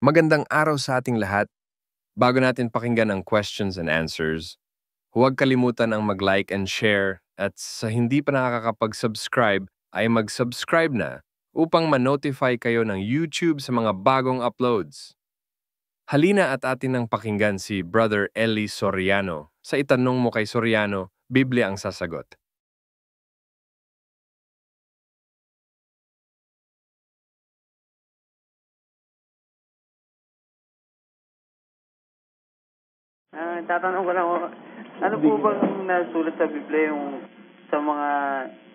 Magandang araw sa ating lahat. Bago natin pakinggan ang questions and answers, huwag kalimutan ang mag-like and share at sa hindi pa nakakapag-subscribe ay mag-subscribe na upang ma-notify kayo ng YouTube sa mga bagong uploads. Halina at atin nang pakinggan si Brother Eli Soriano. Sa itanong mo kay Soriano, Biblia ang sasagot. Tatanong ko lang, ano po bang nasulat sa Biblia yung sa mga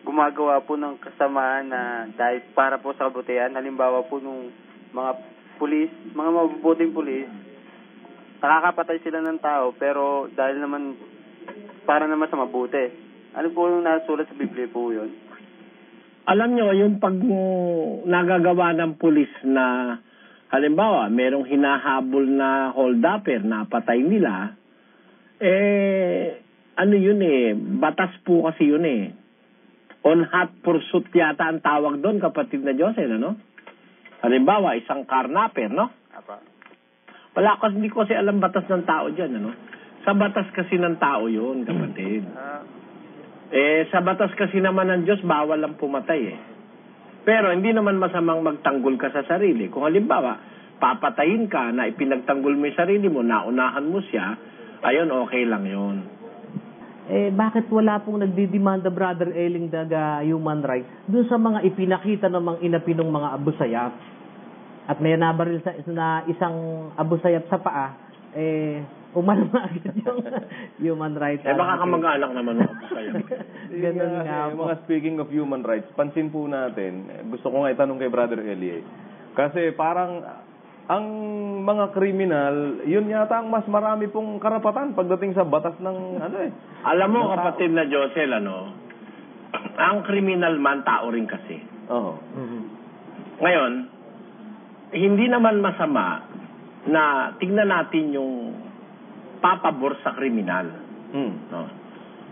gumagawa po ng kasamaan na dahil para po sa kabutihan? Halimbawa po nung mga pulis, mga mabubuting pulis, nakakapatay sila ng tao pero dahil naman para naman sa mabuti. Ano po yung nasulat sa Biblia po yun? Alam nyo, yung pag nagagawa ng pulis na halimbawa, merong hinahabol na hold-upper na patay nila, ano yun batas po kasi yun On hot pursuit yata ang tawag doon, kapatid na Josel, ano? Halimbawa, isang carnapper, no? Apa. Wala kasi, hindi ko kasi alam batas ng tao dyan, ano? Sa batas kasi ng tao yun, kapatid. Sa batas kasi naman ng Diyos, bawal lang pumatay, Pero hindi naman masamang magtanggol ka sa sarili. Kung halimbawa, papatayin ka na ipinagtanggol mo yung sarili mo, naunahan mo siya, ayun, okay lang yun. Bakit wala pong nagdidemanda, Brother Eling, daga human rights doon sa mga ipinakita ng mga inapinong mga abusayap? At may nabaril na isang abusayap sa paa, umalma agad yung human rights. Baka kamag-anak naman ng abusayap. Ganun nga po. Mga speaking of human rights, pansin po natin, gusto ko nga itanong kay Brother Eli, kasi parang ang mga kriminal, yun yata ang mas marami pong karapatan pagdating sa batas ng Alam mo, kapatid na Josel, ang kriminal man, tao rin kasi. Oo. Ngayon, hindi naman masama na tingnan natin yung papabor sa kriminal. No?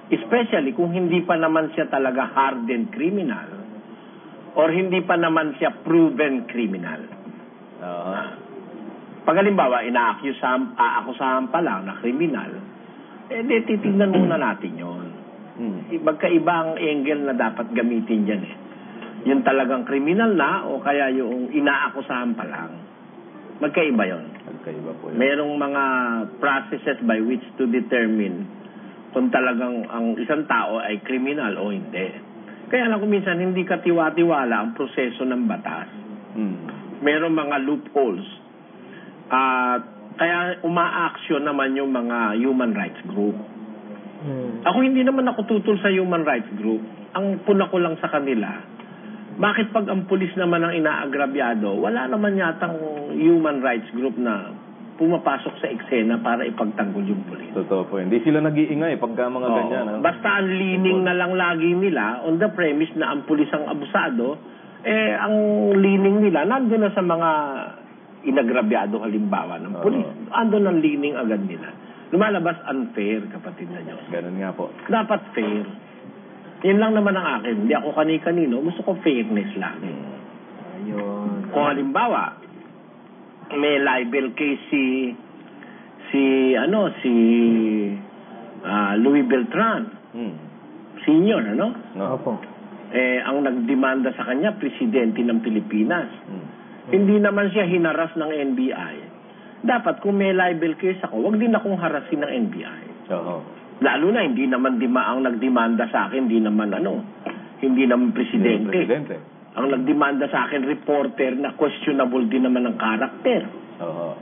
Especially kung hindi pa naman siya talaga hardened criminal or hindi pa naman siya proven criminal. Pag halimbawa, aakusahan pa lang na kriminal, titignan muna natin yun. Magkaiba ang angle na dapat gamitin dyan Yung talagang kriminal na o kaya yung inaakusahan pa lang. Magkaiba yun. Magkaiba po yun. Merong mga processes by which to determine kung talagang ang isang tao ay kriminal o hindi. Kaya lang kung minsan hindi katiwa-tiwala ang proseso ng batas. Merong mga loopholes. Kaya uma-action naman yung mga human rights group. Ako hindi naman ako tutol sa human rights group. Ang puna ko lang sa kanila, bakit pag ang pulis naman ang inaagrabyado, wala naman yatang human rights group na pumapasok sa eksena para ipagtanggol yung pulis. Totoo po. Hindi sila nag-iingay pagka mga ganyan. Basta ang leaning na lang lagi nila on the premise na ang pulis ang abusado, ang leaning nila nandun na sa mga inagrabyado halimbawa ng pulis. Andun ang leaning agad nila. Lumalabas unfair, kapatid na Diyos. Ganun nga po. Dapat fair. Yan lang naman ang akin. Hindi ako kani-kanino. Gusto ko fairness lang. Ayun. Kung halimbawa, may libel case si Louis Beltran. Senior, No. Opo. Ang nagdemanda sa kanya, presidente ng Pilipinas. Hindi naman siya hinaras ng NBI. Dapat kung may libel case ako, wag din akong harasin ng NBI. Oo. Lalo na hindi naman ang nagdemanda sa akin, hindi naman presidente. Ang nagdemanda sa akin, reporter na questionable din naman ang karakter. Oo.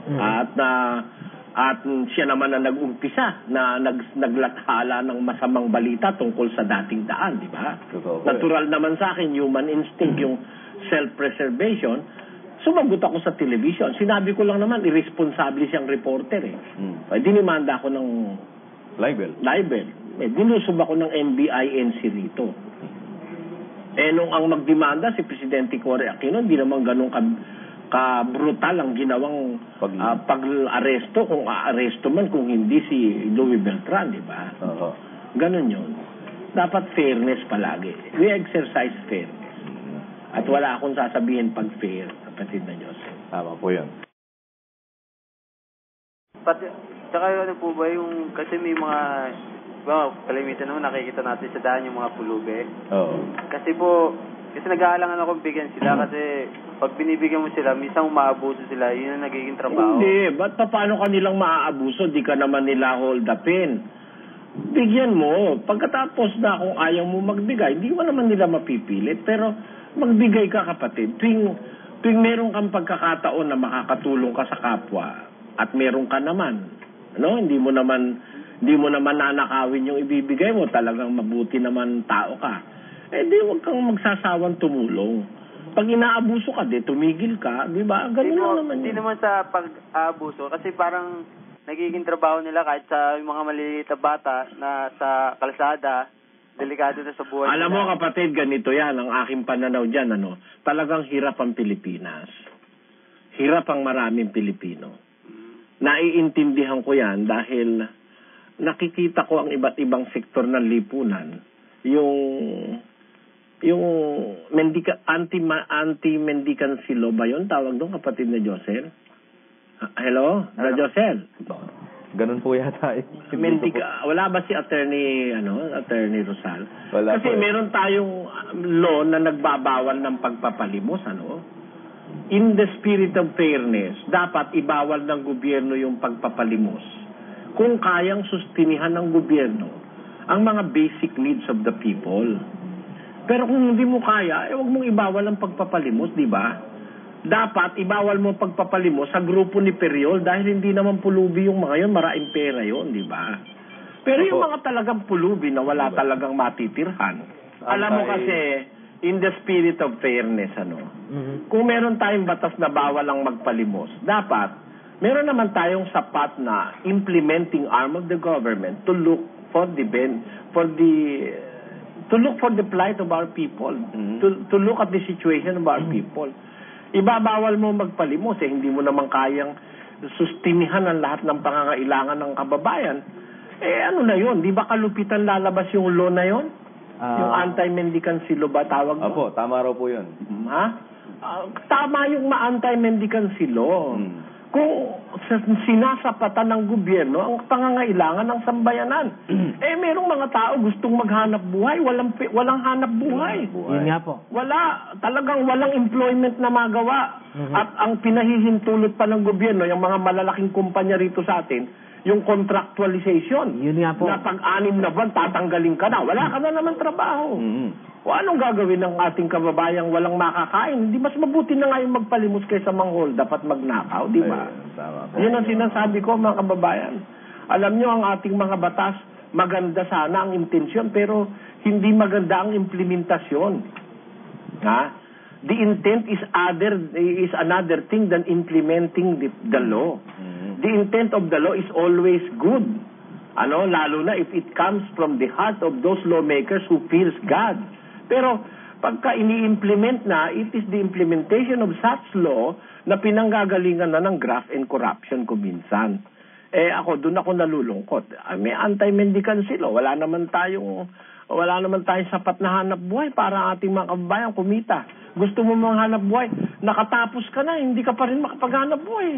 At siya naman na nag-umpisa na naglathala ng masamang balita tungkol sa dating daan, di ba? Natural naman sa akin, human instinct, yung self-preservation. Sumagot ako sa television. Sinabi ko lang naman, irresponsible siyang reporter Dinimanda ako ng libel. Dinusob ako ng NBI-NC rito. Nung ang magdemanda si Presidente Cory Aquino, hindi naman ganun ka-brutal ang ginawang pag-aresto, kung aaresto man, kung hindi si Louis Beltran, di ba? Ganun yun. Dapat fairness palagi. We exercise fairness. At wala akong sasabihin pag fair, kapatid na Diyos. Tama po yan. Pati, tsaka ano po ba yung, kasi may mga, kalimitan naman nakikita natin sa daan yung mga pulubi. Oo. Kasi nag-aalangan akong bigyan sila kasi pag binibigyan mo sila, minsan umaabuso sila, yun ang nagiging trabaho. Hindi, ba't paano kanilang maaabuso? Di ka naman nila hold upin. Bigyan mo. Pagkatapos na kung ayaw mo magbigay, di mo naman nila mapipilit. Pero magbigay ka, kapatid. Tuwing meron kang pagkakataon na makakatulong ka sa kapwa at meron ka naman, ano? Hindi mo naman nanakawin yung ibibigay mo. Talagang mabuti naman tao ka. Di huwag kang magsasawang tumulong. Pag inaabuso ka, tumigil ka, di ba? Ganun lang naman Hindi yun. naman sa pag-aabuso kasi parang nagiging trabaho nila kahit sa mga maliliit na bata na sa kalsada, delikado na sa buhay Alam mo, nila. kapatid, ganito yan, ang aking pananaw dyan, ano? Talagang hirap ang Pilipinas. Hirap ang maraming Pilipino. Naiintindihan ko yan dahil nakikita ko ang iba't ibang sektor ng lipunan. Yung anti-mendicancy law ba yun? Tawag doon, kapatid na Josel? Hello? Na Josel? Ganun po yata. Wala ba si Attorney Rosal? Wala Kasi po. meron tayong law na nagbabawal ng pagpapalimos, ano? In the spirit of fairness, dapat ibawal ng gobyerno yung pagpapalimos. Kung kayang sustinihan ng gobyerno ang mga basic needs of the people. Pero kung hindi mo kaya, huwag mong ibawal ang pagpapalimos, di ba? Dapat ibawal mo pagpapalimos sa grupo ni Periol dahil hindi naman pulubi yung mga yun, maraming pera yun, di ba? Pero yung mga talagang pulubi na wala talagang matitirhan. Alam mo kasi, in the spirit of fairness, kung meron tayong batas na bawal ang magpalimos, dapat meron naman tayong sapat na implementing arm of the government to look for the plight of our people, to look at the situation of our people. Ibabawal mo magpalimos, hindi mo naman kayang sustinihan ang lahat ng pangangailangan ng kababayan. Ano na yun? Di ba kalupitan lalabas yung law na yun? Yung anti-mendicancy law ba tawag mo? Apo, tama raw po yun. Ha? Tama yung anti-mendicancy law. Kung sinasapatan ng gobyerno ang pangangailangan ng sambayanan. Merong mga tao gustong maghanap buhay, walang hanap buhay. Yun nga po. Talagang walang employment na magawa. At ang pinahihintulot pa ng gobyerno, yung mga malalaking kumpanya rito sa atin, yung contractualization. Yun nga po. Na pag-anim na buwan, tatanggalin ka na. Wala ka na naman trabaho. O anong gagawin ng ating kababayang walang makakain? Di mas mabuti na nga yung magpalimos kaysa manghold, dapat magnakaw, di ba? Yun ang sinasabi ko, mga kababayan. Alam nyo, ang ating mga batas, maganda sana ang intensyon, pero hindi maganda ang implementasyon. Ha? The intent is another thing than implementing the law. The intent of the law is always good. Lalo na if it comes from the heart of those lawmakers who fears God. Pero pagka ini-implement na, it is the implementation of such law na pinanggagalingan na ng graft and corruption kuminsan. Doon ako nalulungkot. May anti-mendicancy law. Wala naman tayong sapat na hanap buhay para ating mga kababayan kumita. Gusto mo manghanap buhay, nakatapos ka na, hindi ka pa rin makapaghanap buhay.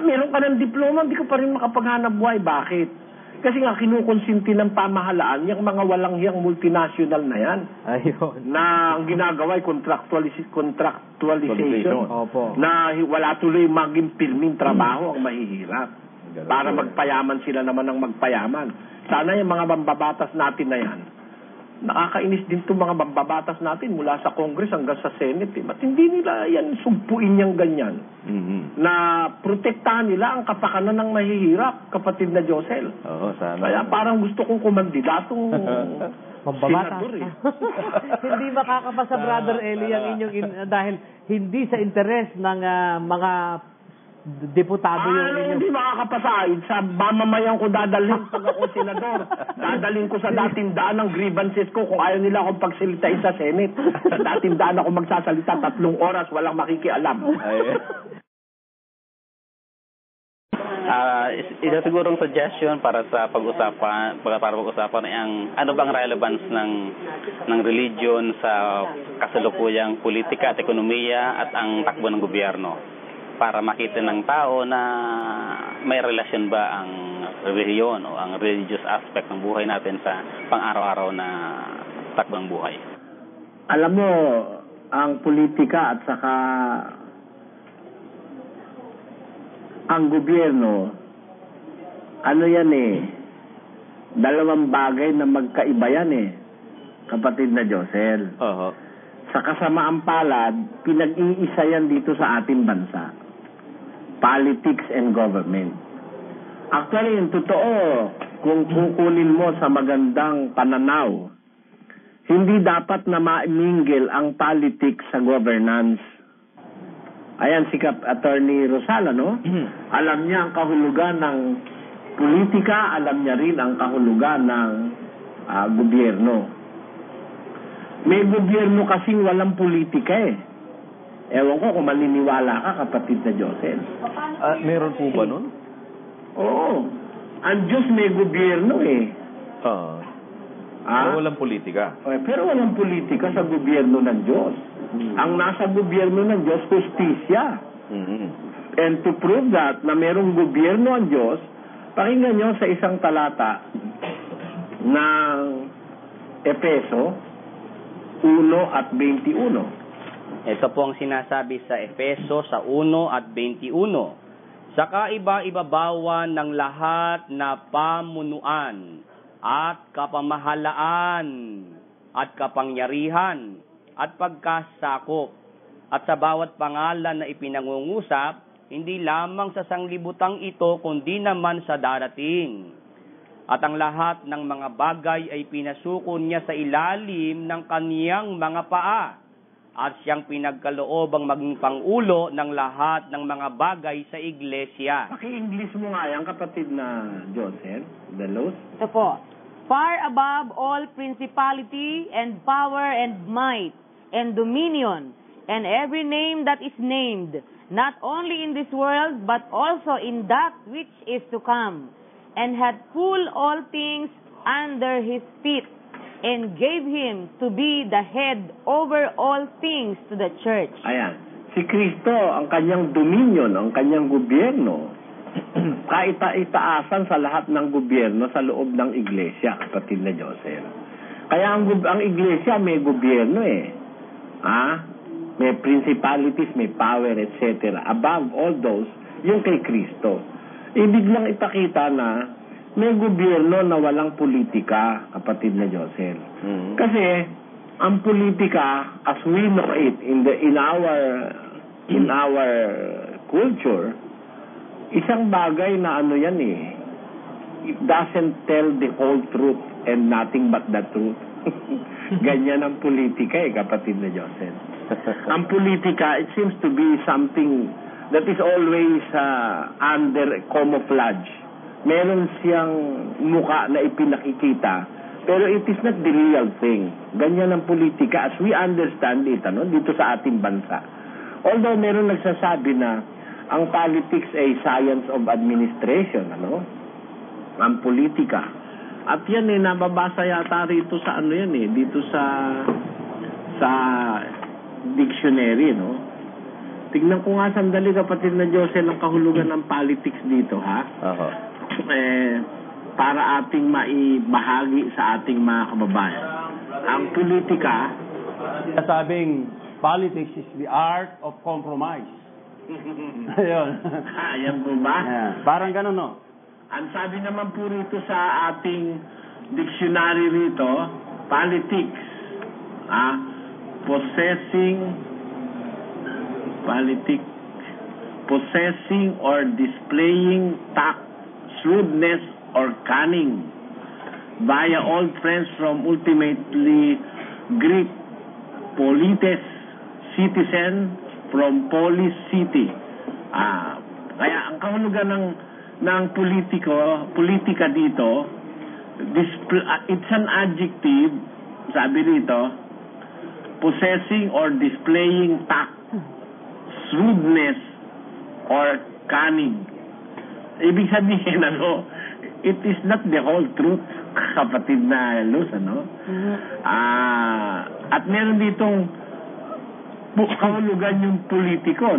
Meron ka ng diploma, hindi ka pa rin makapaghanap buhay. Bakit? Kasi nga, kinukonsinti ng pamahalaan yung mga walang hiyang multinational na yan. Ayun. Na ang ginagawa ay contractualization. Opo. Na wala tuloy maging pilming trabaho ang mahihirap. Para magpayaman sila naman ng magpayaman. Sana yung mga mambabatas natin na yan, nakakainis din itong mga mambabatas natin mula sa Congress hanggang sa Senate. Ba't hindi nila yan sumpuin niyang ganyan? Na protektahan nila ang kapakanan ng mahihirap, kapatid na Josel. Sana. Kaya parang gusto kong kumandidatong Pambabata. senador. Hindi makakapasa, Brother Eli, ang inyong dahil hindi sa interes ng mga deputado yung inyong... Hindi makakapasa. Sa mamamayan ko dadalhin pag ako senador. Dadalhin ko sa dating daan ng grievances ko kung ayaw nila akong pagsalitain sa Senate. Sa dating daan ako magsasalita 3 oras, walang makikialam. Isa sigurong suggestion para sa pag-usapan ang ano bang relevance ng religion sa kasalukuyang politika at ekonomiya at ang takbo ng gobyerno. para makita ng tao na may relasyon ba ang relihiyon o ang religious aspect ng buhay natin sa pang-araw-araw na takbang buhay. Alam mo, ang politika at saka ang gobyerno, ano yan dalawang bagay na magkaiba yan kapatid na Josel. Sa kasamaang palad, pinag-iisa yan dito sa ating bansa. Politics and government. Actually, yung totoo, kung kukunin mo sa magandang pananaw, hindi dapat na ma-mingle ang politics sa governance. Ayan, si Attorney Rosal, alam niya ang kahulugan ng politika, alam niya rin ang kahulugan ng gobyerno. May gobyerno kasing walang politika Ewan ko kung maniniwala ka, kapatid na Joseph. Meron po ba nun? Oo. Ang Diyos may gobyerno Pero walang politika. Pero walang politika sa gobyerno ng Diyos. Ang nasa gobyerno ng Diyos, justisya. And to prove that na merong gobyerno ang Diyos, pakinggan nyo sa isang talata ng Efeso 1:21. Ito po ang sinasabi sa Efeso sa 1:21. Sa kaiba-ibabawan ng lahat na pamunuan at kapamahalaan at kapangyarihan at pagkasakop at sa bawat pangalan na ipinangungusap, hindi lamang sa sanglibutang ito kundi naman sa darating. At ang lahat ng mga bagay ay pinasuko niya sa ilalim ng kaniyang mga paa. At siyang pinagkaloobang maging pangulo ng lahat ng mga bagay sa iglesia. Paki-English mo nga yan, kapatid na Joseph, Delos. Ito po. Far above all principality and power and might and dominion and every name that is named, not only in this world but also in that which is to come, and had put all things under his feet, and gave him to be the head over all things to the church. Ayan. Si Kristo, ang kanyang dominion, ang kanyang gobyerno, kaita-itaasan sa lahat ng gobyerno sa loob ng iglesia, kapatid na Joseph. Kaya ang iglesia may gobyerno May principalities, may power, etc. Above all those, yung kay Kristo. Ibig lang ipakita na may gobyerno na walang politika, kapatid na Joseph. Kasi ang politika, as we know it in our culture, isang bagay na it doesn't tell the whole truth and nothing but the truth. Ganyan ang politika kapatid na Joseph. Ang politika, it seems to be something that is always under camouflage. Meron siyang muka na ipinakikita, pero it is not the real thing. Ganyan ang politika as we understand it dito sa ating bansa. Although meron nagsasabi na ang politics ay science of administration, ang politika. At yan nababasa yata rito sa dito sa dictionary, Tignan ko nga sandali, kapatid na Joseph, ang kahulugan ng politics dito, para ating maibahagi sa ating mga kababayan. Ang politika, sabing politics is the art of compromise. Ayun. Ayan po ba? Parang ganun, Ang sabi naman po rito sa ating dictionary rito, politics, possessing or displaying tact, shrewdness, or cunning via all friends from ultimately Greek polites, citizen from polis city. Kaya ang kahulugan ng politika dito, it's an adjective, sabi dito, possessing or displaying tact, shrewdness, or cunning. Ibig sabihin, it is not the whole truth, kapatid na Luz, At meron ditong kahulugan yung politiko,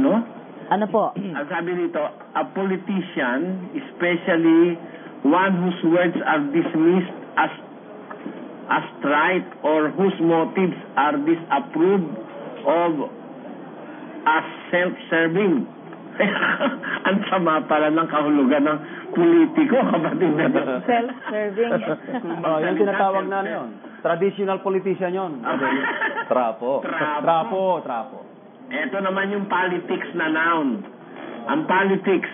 Ano po? Ang sabi dito, a politician, especially one whose words are dismissed as trite or whose motives are disapproved of as self-serving. Ang sama pala ng kahulugan ng politiko, kapatid na to. Self-serving. Yung tinatawag na yun. Traditional politician yun. Trapo. Trapo. Ito naman yung politics na noun. Ang politics,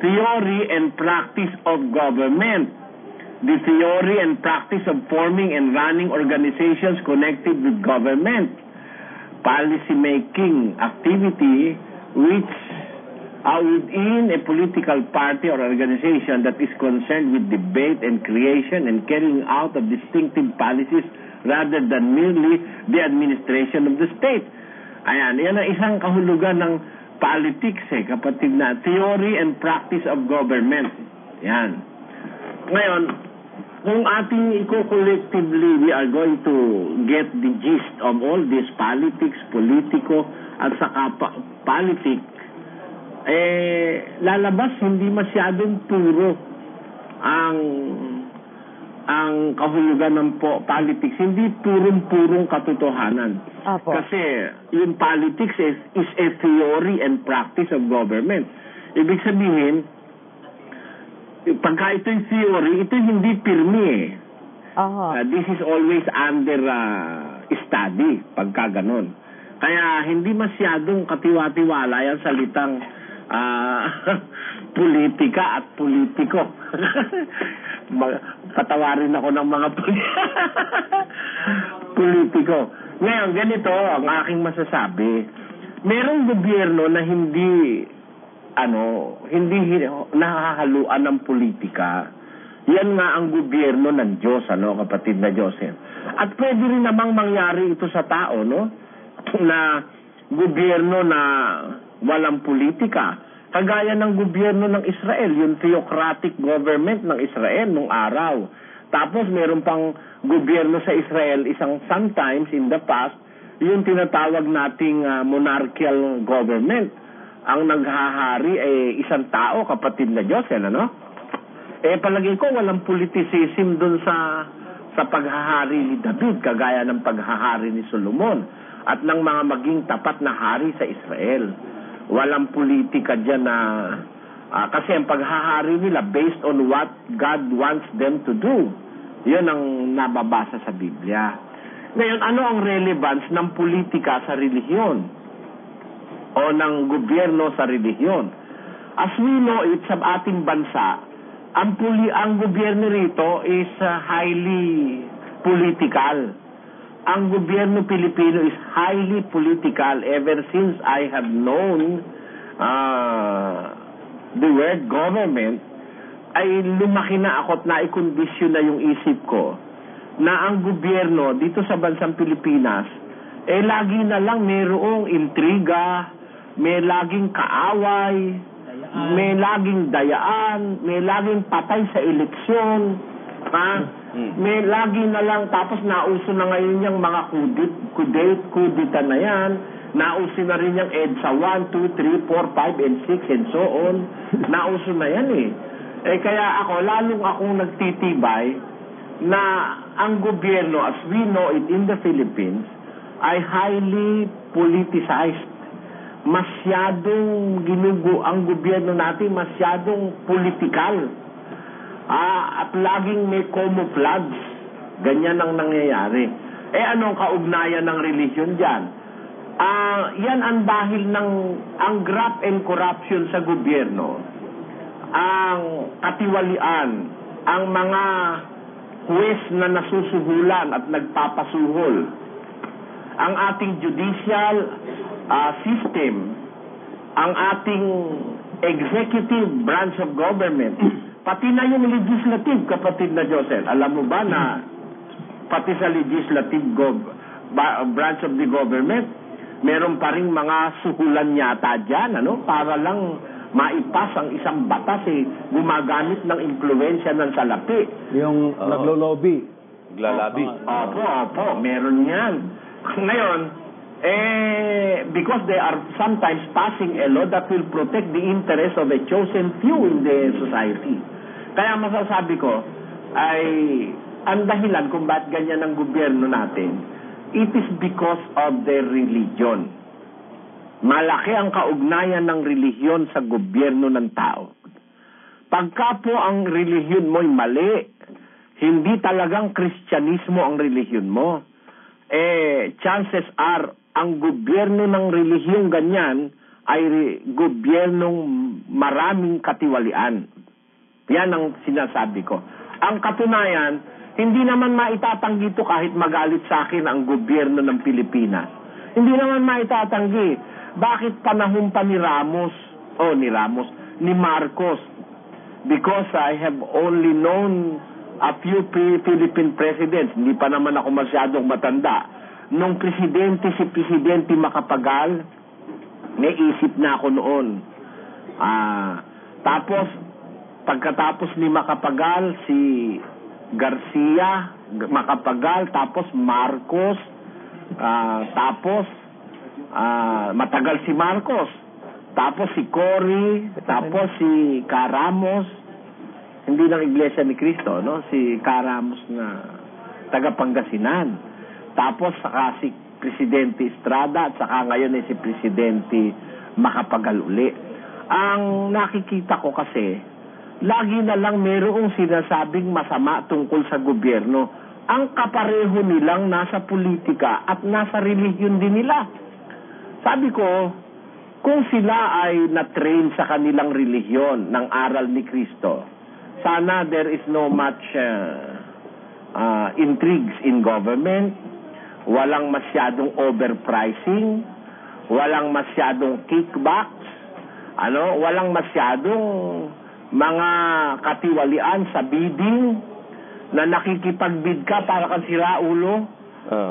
theory and practice of government. The theory and practice of forming and running organizations connected with government. Policy-making activity which are within a political party or organization that is concerned with debate and creation and carrying out of distinctive policies rather than merely the administration of the state. Ayan, yan ang isang kahulugan ng politics kapatid na. Theory and practice of government. Yan. Ngayon, kung ating collectively we are going to get the gist of all this politics, politiko, at saka politic, lalabas hindi masyadong puro ang kahulugan ng politics, hindi purong katotohanan. Apo. Kasi yung politics is a theory and practice of government. Ibig sabihin, pagka ito yung theory, ito hindi pirmi this is always under study, pagka ganon. Kaya hindi masyadong katiwa-tiwala yung salitang politika at politiko. Patawarin ako ng mga politiko. Ngayon, ganito ang aking masasabi. Merong gobyerno na hindi nahahaluan ng politika. Yan nga ang gobyerno ng Diyos, kapatid na Joseph. At pwede rin namang mangyari ito sa tao, na gobyerno na walang politika. Kagaya ng gobyerno ng Israel, yung theocratic government ng Israel nung araw. Tapos meron pang gobyerno sa Israel, sometimes in the past, yung tinatawag nating monarchical government. Ang naghahari ay isang tao, kapatid na Diyos, palagay ko walang politicism dun sa paghahari ni David, kagaya ng paghahari ni Solomon, at ng mga maging tapat na hari sa Israel. Walang politika dyan na, kasi ang paghahari nila based on what God wants them to do. Yun ang nababasa sa Biblia. Ngayon, ano ang relevance ng politika sa relihiyon? O ng gobyerno sa relihiyon? As we know it, sa ating bansa, ang gobyerno rito is highly political. Ang gobyerno Pilipino is highly political ever since I have known the word government. Ay lumaki na ako at naikondisyon na yung isip ko na ang gobyerno dito sa bansang Pilipinas lagi na lang mayroong intriga, may laging kaaway, may laging dayaan, may laging patay sa eleksyon, may lagi na lang, tapos nauso na ngayon yung mga kudita na yan, nauso na rin yung EDSA 1, 2, 3, 4, 5, and 6, and so on. Nauso na yan kaya lalong akong nagtitibay na ang gobyerno, as we know it in the Philippines, ay highly politicized. Masyadong ang gobyerno natin, masyadong political. At laging may camouflage. Ganyan ang nangyayari. Anong kaugnayan ng religion dyan? Yan ang dahil ng ang graft and corruption sa gobyerno, ang katiwalian, ang mga huwes na nasusuhulan at nagpapasuhol, ang ating judicial system, ang ating executive branch of government, pati na yung legislative, kapatid na Joseph. Alam mo ba na pati sa legislative branch of the government, meron pa rin mga suhulan yata dyan, para lang maipas ang isang batas, gumagamit ng impluensya ng salapi. Yung naglo-lobby. Glalabi. Opo, meron yan. Ngayon, because they are sometimes passing a law that will protect the interest of a chosen few in the society. Kaya masasabi ko ay ang dahilan kung bakit ganyan ang gobyerno natin, it is because of their religion. Malaki ang kaugnayan ng relihiyon sa gobyerno ng tao. Pagka po ang relihiyon mo'y mali, hindi talagang Kristyanismo ang relihiyon mo, chances are ang gobyerno ng relihiyong ganyan ay gobyernong maraming katiwalian. Yan ang sinasabi ko. Ang katunayan, hindi naman maitatanggi ito kahit magalit sa akin ang gobyerno ng Pilipinas. Hindi naman maitatanggi. Bakit panahon pa ni Marcos? Because I have only known a few Philippine presidents. Hindi pa naman ako masyadong matanda. Nung si Presidente Macapagal, may isip na ako noon. Tapos, pagkatapos ni Macapagal, si Garcia, Macapagal, tapos Marcos, tapos matagal si Marcos, tapos si Cory, tapos si Caramos, hindi ng Iglesia ni Cristo, no? Si Caramos na taga Pangasinan. Tapos saka si Presidente Estrada at saka ngayon ay si Presidente Macapagal uli. Ang nakikita ko kasi, lagi na lang mayroong sinasabing masama tungkol sa gobyerno. Ang kapareho nilang nasa politika at nasa relihiyon din nila. Sabi ko, kung sila ay na-train sa kanilang relihiyon ng aral ni Cristo, sana there is no much intrigues in government, walang masyadong overpricing, walang masyadong kickbacks, walang masyadong mga katiwalian sa bidding na nakikipagbid ka para kang siraulo.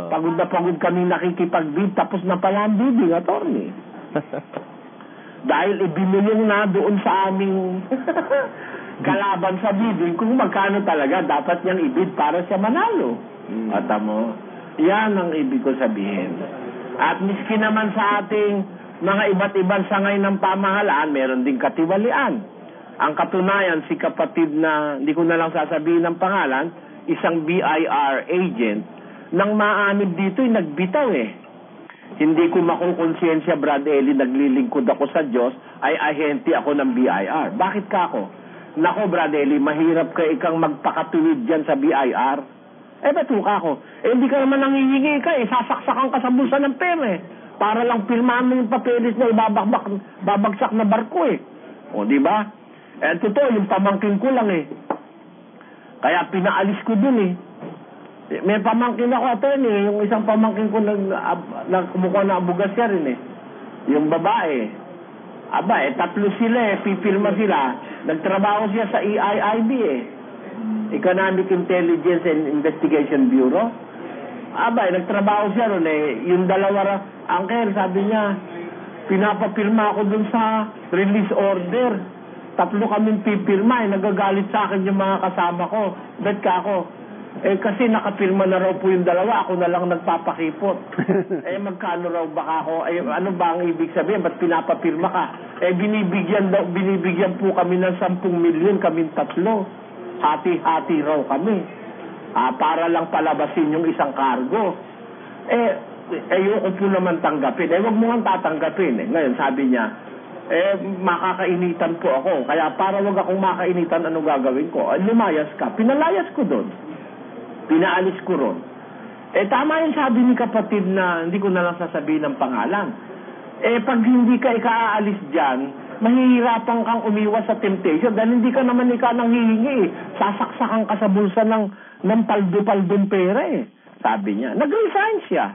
Pagod na pagod kami nakikipagbid tapos na pala ang bidding, attorney. Dahil ibinulong na doon sa aming kalaban sa bidding kung magkano talaga dapat niyang ibid para siya manalo. At mo, yan ang ibig ko sabihin. At miski naman sa ating mga iba't ibang sangay ng pamahalaan, meron ding katiwalian. Ang katunayan, si kapatid na, hindi ko na lang sasabihin ng pangalan, isang BIR agent, nang maanib dito, nagbitaw Hindi ko makukonsensya, Brad Eli, naglilingkod ako sa Diyos, ay ahente ako ng BIR. Bakit ka ako? Nako, Brad Eli, mahirap ka ikang magpakatuwid dyan sa BIR. Ba't ka ako? Hindi ka naman nangihingi ka, sasaksakan ka sa bulsa ng pera para lang pirmahan mo yung papeles na babagsak na barko O, di ba? Totoo, yung pamangkin ko lang Kaya pinaalis ko dun May pamangkin ako, attorney, yung isang pamangkin ko kumukha na abugas siya rin Yung babae. Tatlo sila pipirma sila. Nagtrabaho siya sa EIIB Economic Intelligence and Investigation Bureau. Nagtrabaho siya ron Yung dalawa, uncle, sabi niya, pinapapirma ako dun sa release order. Tatlo kaming pipirma, nagagalit sa akin yung mga kasama ko. Bet ka ako. Kasi nakapirma na raw po yung dalawa, ako na lang nagpapakipot. Magkano raw baka ako? Ano ba ang ibig sabihin? Ba't pinapapirma ka? Binibigyan po kami ng 10 milyon, kaming tatlo. Hati-hati raw kami. Para lang palabasin yung isang kargo. Ayoko po naman tanggapin. Wag mo nga tatanggapin. Ngayon, sabi niya, makakainitan po ako. Kaya para wag akong makainitan, ano gagawin ko? Lumayas ka. Pinalayas ko doon. Pinaalis ko ron. Tama yung sabi ni kapatid na, hindi ko na lang sasabihin ng pangalan. Pag hindi ka ikaalis dyan, mahihirapan kang umiwas sa temptation dahil hindi ka naman nanghihingi Sasaksakan ka sa bulsa ng paldo-paldong pera Sabi niya. Nag-resign siya.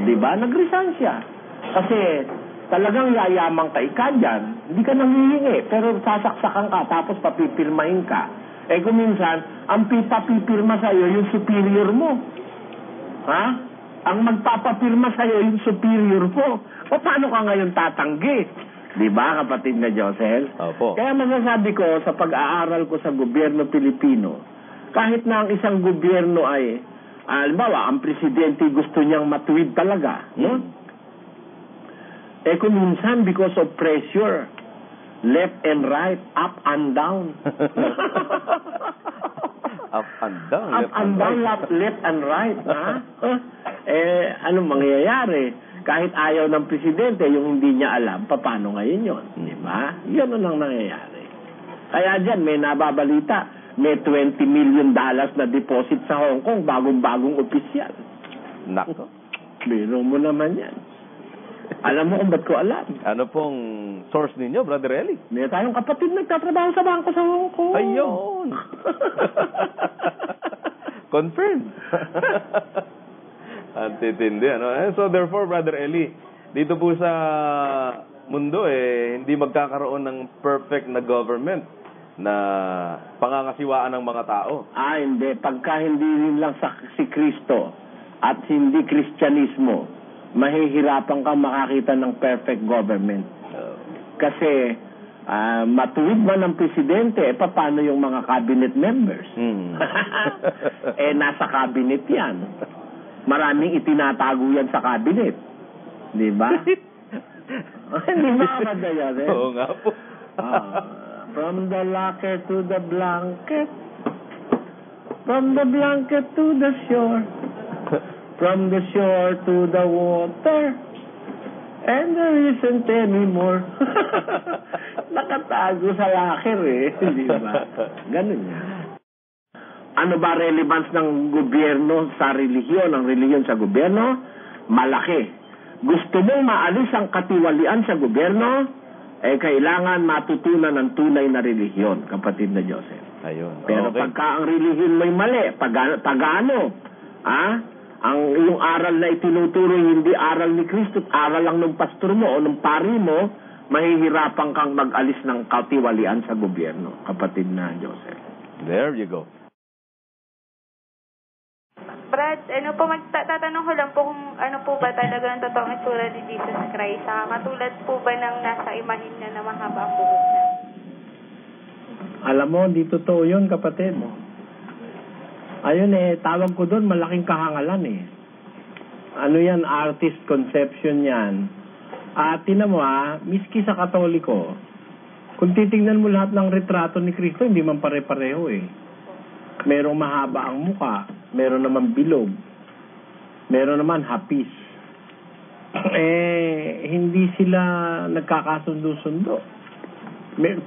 Di ba? Nag-resign siya. Kasi talagang yayamang ka dyan, hindi ka nanghihingi, pero sasaksakan ka, tapos papipirmahin ka. Kung minsan, ang papipirma sa'yo, yung superior mo. Ang magpapapirma sa'yo, yung superior mo. Paano ka ngayon tatanggi? Di ba, kapatid na Josel? Opo. Kaya masasabi ko, sa pag-aaral ko sa gobyerno Pilipino, kahit na ang isang gobyerno ay, halimbawa, ang presidente gusto niyang matuwid talaga, no? Eh kung minsan, because of pressure, left and right, up and down. Up and down. Up and down, left and right. Ha? Anong mangyayari? Kahit ayaw ng presidente, yung hindi niya alam, paano ngayon yun? Di ba? Yun ang nangyayari. Kaya dyan, may nababalita, may $20 million na deposit sa Hong Kong, bagong-bagong opisyal. Nako. Biro mo naman yan. Alam mo kung ba't ko alam? Ano pong source ninyo, Brother Eli? May tayong kapatid nagtatrabaho sa bangko sa Hong Kong. Ayun. Confirmed. Antitindi, ano? So therefore, Brother Eli, dito po sa mundo, hindi magkakaroon ng perfect na government na pangangasiwaan ng mga tao. Hindi. Pagka hindi rin lang si Kristo at hindi Kristyanismo, mahihirapan kang makakita ng perfect government. Kasi matuwid man ng presidente, paano yung mga cabinet members? Nasa cabinet yan. Maraming itinatago yan sa cabinet. Di ba? Hindi ba madaya rin? Oo nga po. From the locker to the blanket, from the blanket to the shore, from the shore to the water, and there isn't any more. Nakatago sa locker di ba? Ganun yan. Ano ba relevance ng gobyerno sa relihiyon, ang relihiyon sa gobyerno? Malaki. Gusto mong maalis ang katiwalian sa gobyerno, kailangan matutunan ng tunay na relihiyon, kapatid na Joseph. Ayun. Pero pagka ang relihiyon may mali, pagano, ang yung aral na itinuturo hindi aral ni Kristo, aral lang ng pastor mo o ng pari mo, mahihirapan kang mag-alis ng katiwalian sa gobyerno, kapatid na Joseph. There you go. Brad, tatanong ko lang po kung ano po ba talaga ang totoong itsura ni Jesus Christ. Katulad po ba ng nasa imahin niya na mahaba ang buhok na? Alam mo, di totoo yun, kapatid. Ayun tawag ko doon, malaking kahangalan Ano yan, artist conception yan. Tinan mo miski sa Katoliko, kung titingnan mo lahat ng retrato ni Kristo, hindi man pare-pareho Merong mahaba ang muka, meron naman bilog, meron naman hapis. Hindi sila nagkakasundo-sundo.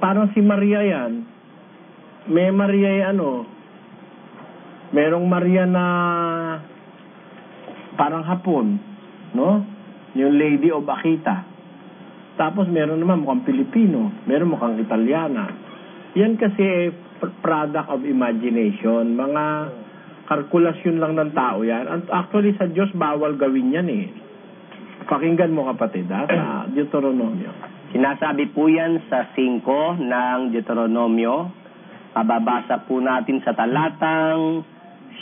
Parang si Maria yan. May Maria merong Maria na parang Hapon, no? Yung Lady of Akita. Tapos meron naman mukhang Pilipino, meron mukhang Italiana. Yan kasi product of imagination. Mga kalkulasyon lang ng tao yan. Actually, sa Diyos, bawal gawin yan Pakinggan mo, kapatid, sa Deuteronomio. Sinasabi po yan sa 5 ng Deuteronomio. Pababasa po natin sa talatang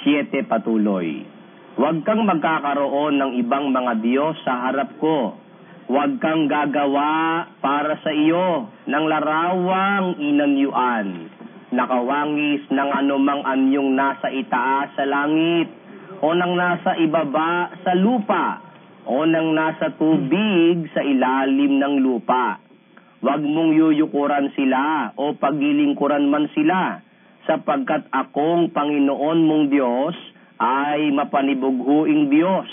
7 patuloy. Huwag kang magkakaroon ng ibang mga Diyos sa harap ko. Huwag kang gagawa para sa iyo ng larawang inanyuan, nakawangis ng anumang anyong nasa itaas sa langit, o nang nasa ibaba sa lupa, o nang nasa tubig sa ilalim ng lupa. Huwag mong yuyukuran sila o pagilingkuran man sila, sapagkat akong Panginoon mong Diyos ay mapanibughuing Diyos,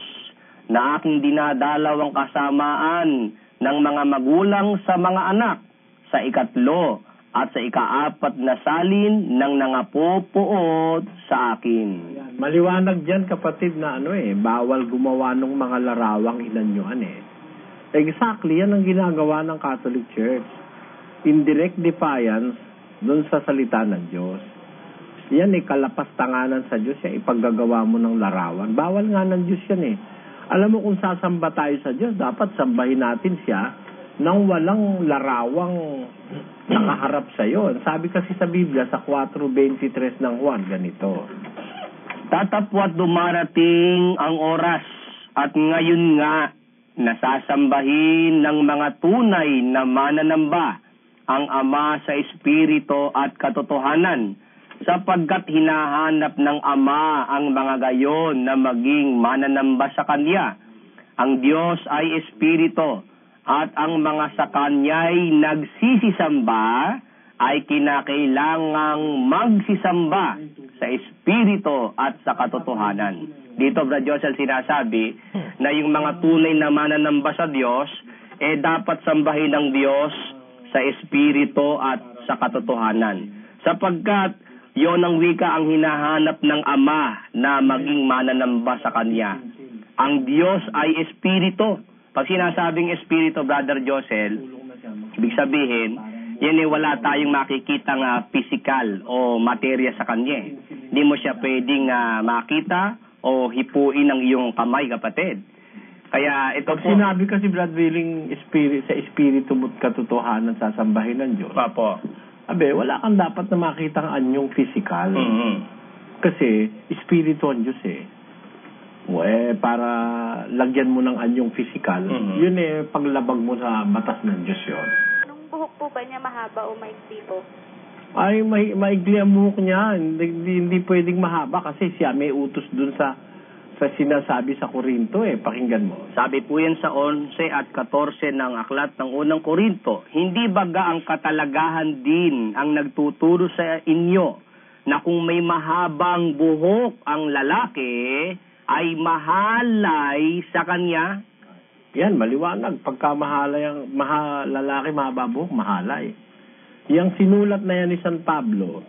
na aking dinadalaw ang kasamaan ng mga magulang sa mga anak sa 3 at sa 4 na salin ng nangapopoot sa akin. Maliwanag dyan, kapatid, na bawal gumawa ng mga larawang inanyuan Exactly, yan ang ginagawa ng Catholic Church. Indirect defiance dun sa salita ng Diyos. Yan kalapastanganan sa Diyos ipaggagawa mo ng larawan. Bawal nga ng Diyos yan Alam mo, kung sasamba tayo sa Diyos, dapat sambahin natin siya nang walang larawang nakaharap sa iyo. Sabi kasi sa Biblia, sa 4:23 ng Juan, ganito. Tatapwat dumarating ang oras, at ngayon nga, nasasambahin ng mga tunay na mananamba ang Ama sa Espiritu at katotohanan, sapagkat hinahanap ng Ama ang mga gayon na maging mananamba sa Kanya. Ang Diyos ay Espiritu, at ang mga sa kanya'y nagsisisamba ay kinakailangang magsisamba sa espiritu at sa katotohanan. Dito, Brad Josel, sinasabi na yung mga tunay na mananamba sa Diyos, dapat sambahin ng Diyos sa espiritu at sa katotohanan. Sapagkat yon ang wika ang hinahanap ng Ama na maging mananamba sa Kanya. Ang Diyos ay espiritu. Pag sinasabing espiritu, Brother Josel, ibig sabihin, yan wala tayong makikitang physical o materya sa Kanya. Hindi mo siya pwedeng makita o hipuin ng iyong kamay, kapatid. Kaya ito po... Sinabi kasi, Brad Willing, sa espiritu mo't katotohanan sasambahin ng Diyos. Papo. Abe, wala kang dapat na makitang anyong physical. Mm-hmm. Kasi, espiritu ang Diyos para lagyan mo ng anyong physical, yun paglabag mo sa batas ng Diyos yun. Nung buhok po ba niya mahaba o maikli po? Ay, maigli ang buhok niya. Hindi pwedeng mahaba kasi siya may utos dun sa sinasabi sa Korinto Pakinggan mo. Sabi po yan sa 11 at 14 ng aklat ng unang Korinto, hindi baga ang katalagahan din ang nagtuturo sa inyo na kung may mahabang buhok ang lalaki, ay mahalay sa kanya? Yan, maliwanag. Pagka lalaki mahaba buhok, mahalay. Yang sinulat na yan ni San Pablo,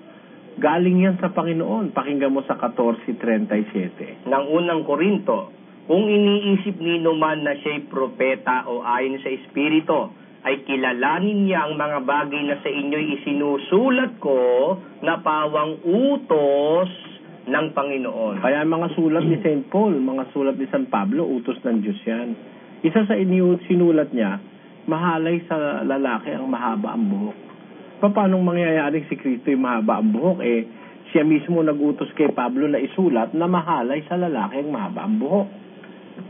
galing yan sa Panginoon. Pakinggan mo sa 14:37. Ng unang Korinto, kung iniisip nino man na siya'y propeta o ayon sa Espiritu, ay kilalanin niya ang mga bagay na sa inyo'y isinusulat ko na pawang utos ng Panginoon. Kaya mga sulat ni St. Paul, mga sulat ni San Pablo, utos ng Diyos yan. Isa sa sinulat niya, mahalay sa lalaki ang mahaba ang buhok. Paano mangyayaring si Kristo yung mahaba ang buhok? Siya mismo nag-utos kay Pablo na isulat na mahalay sa lalaki ang mahaba ang buhok.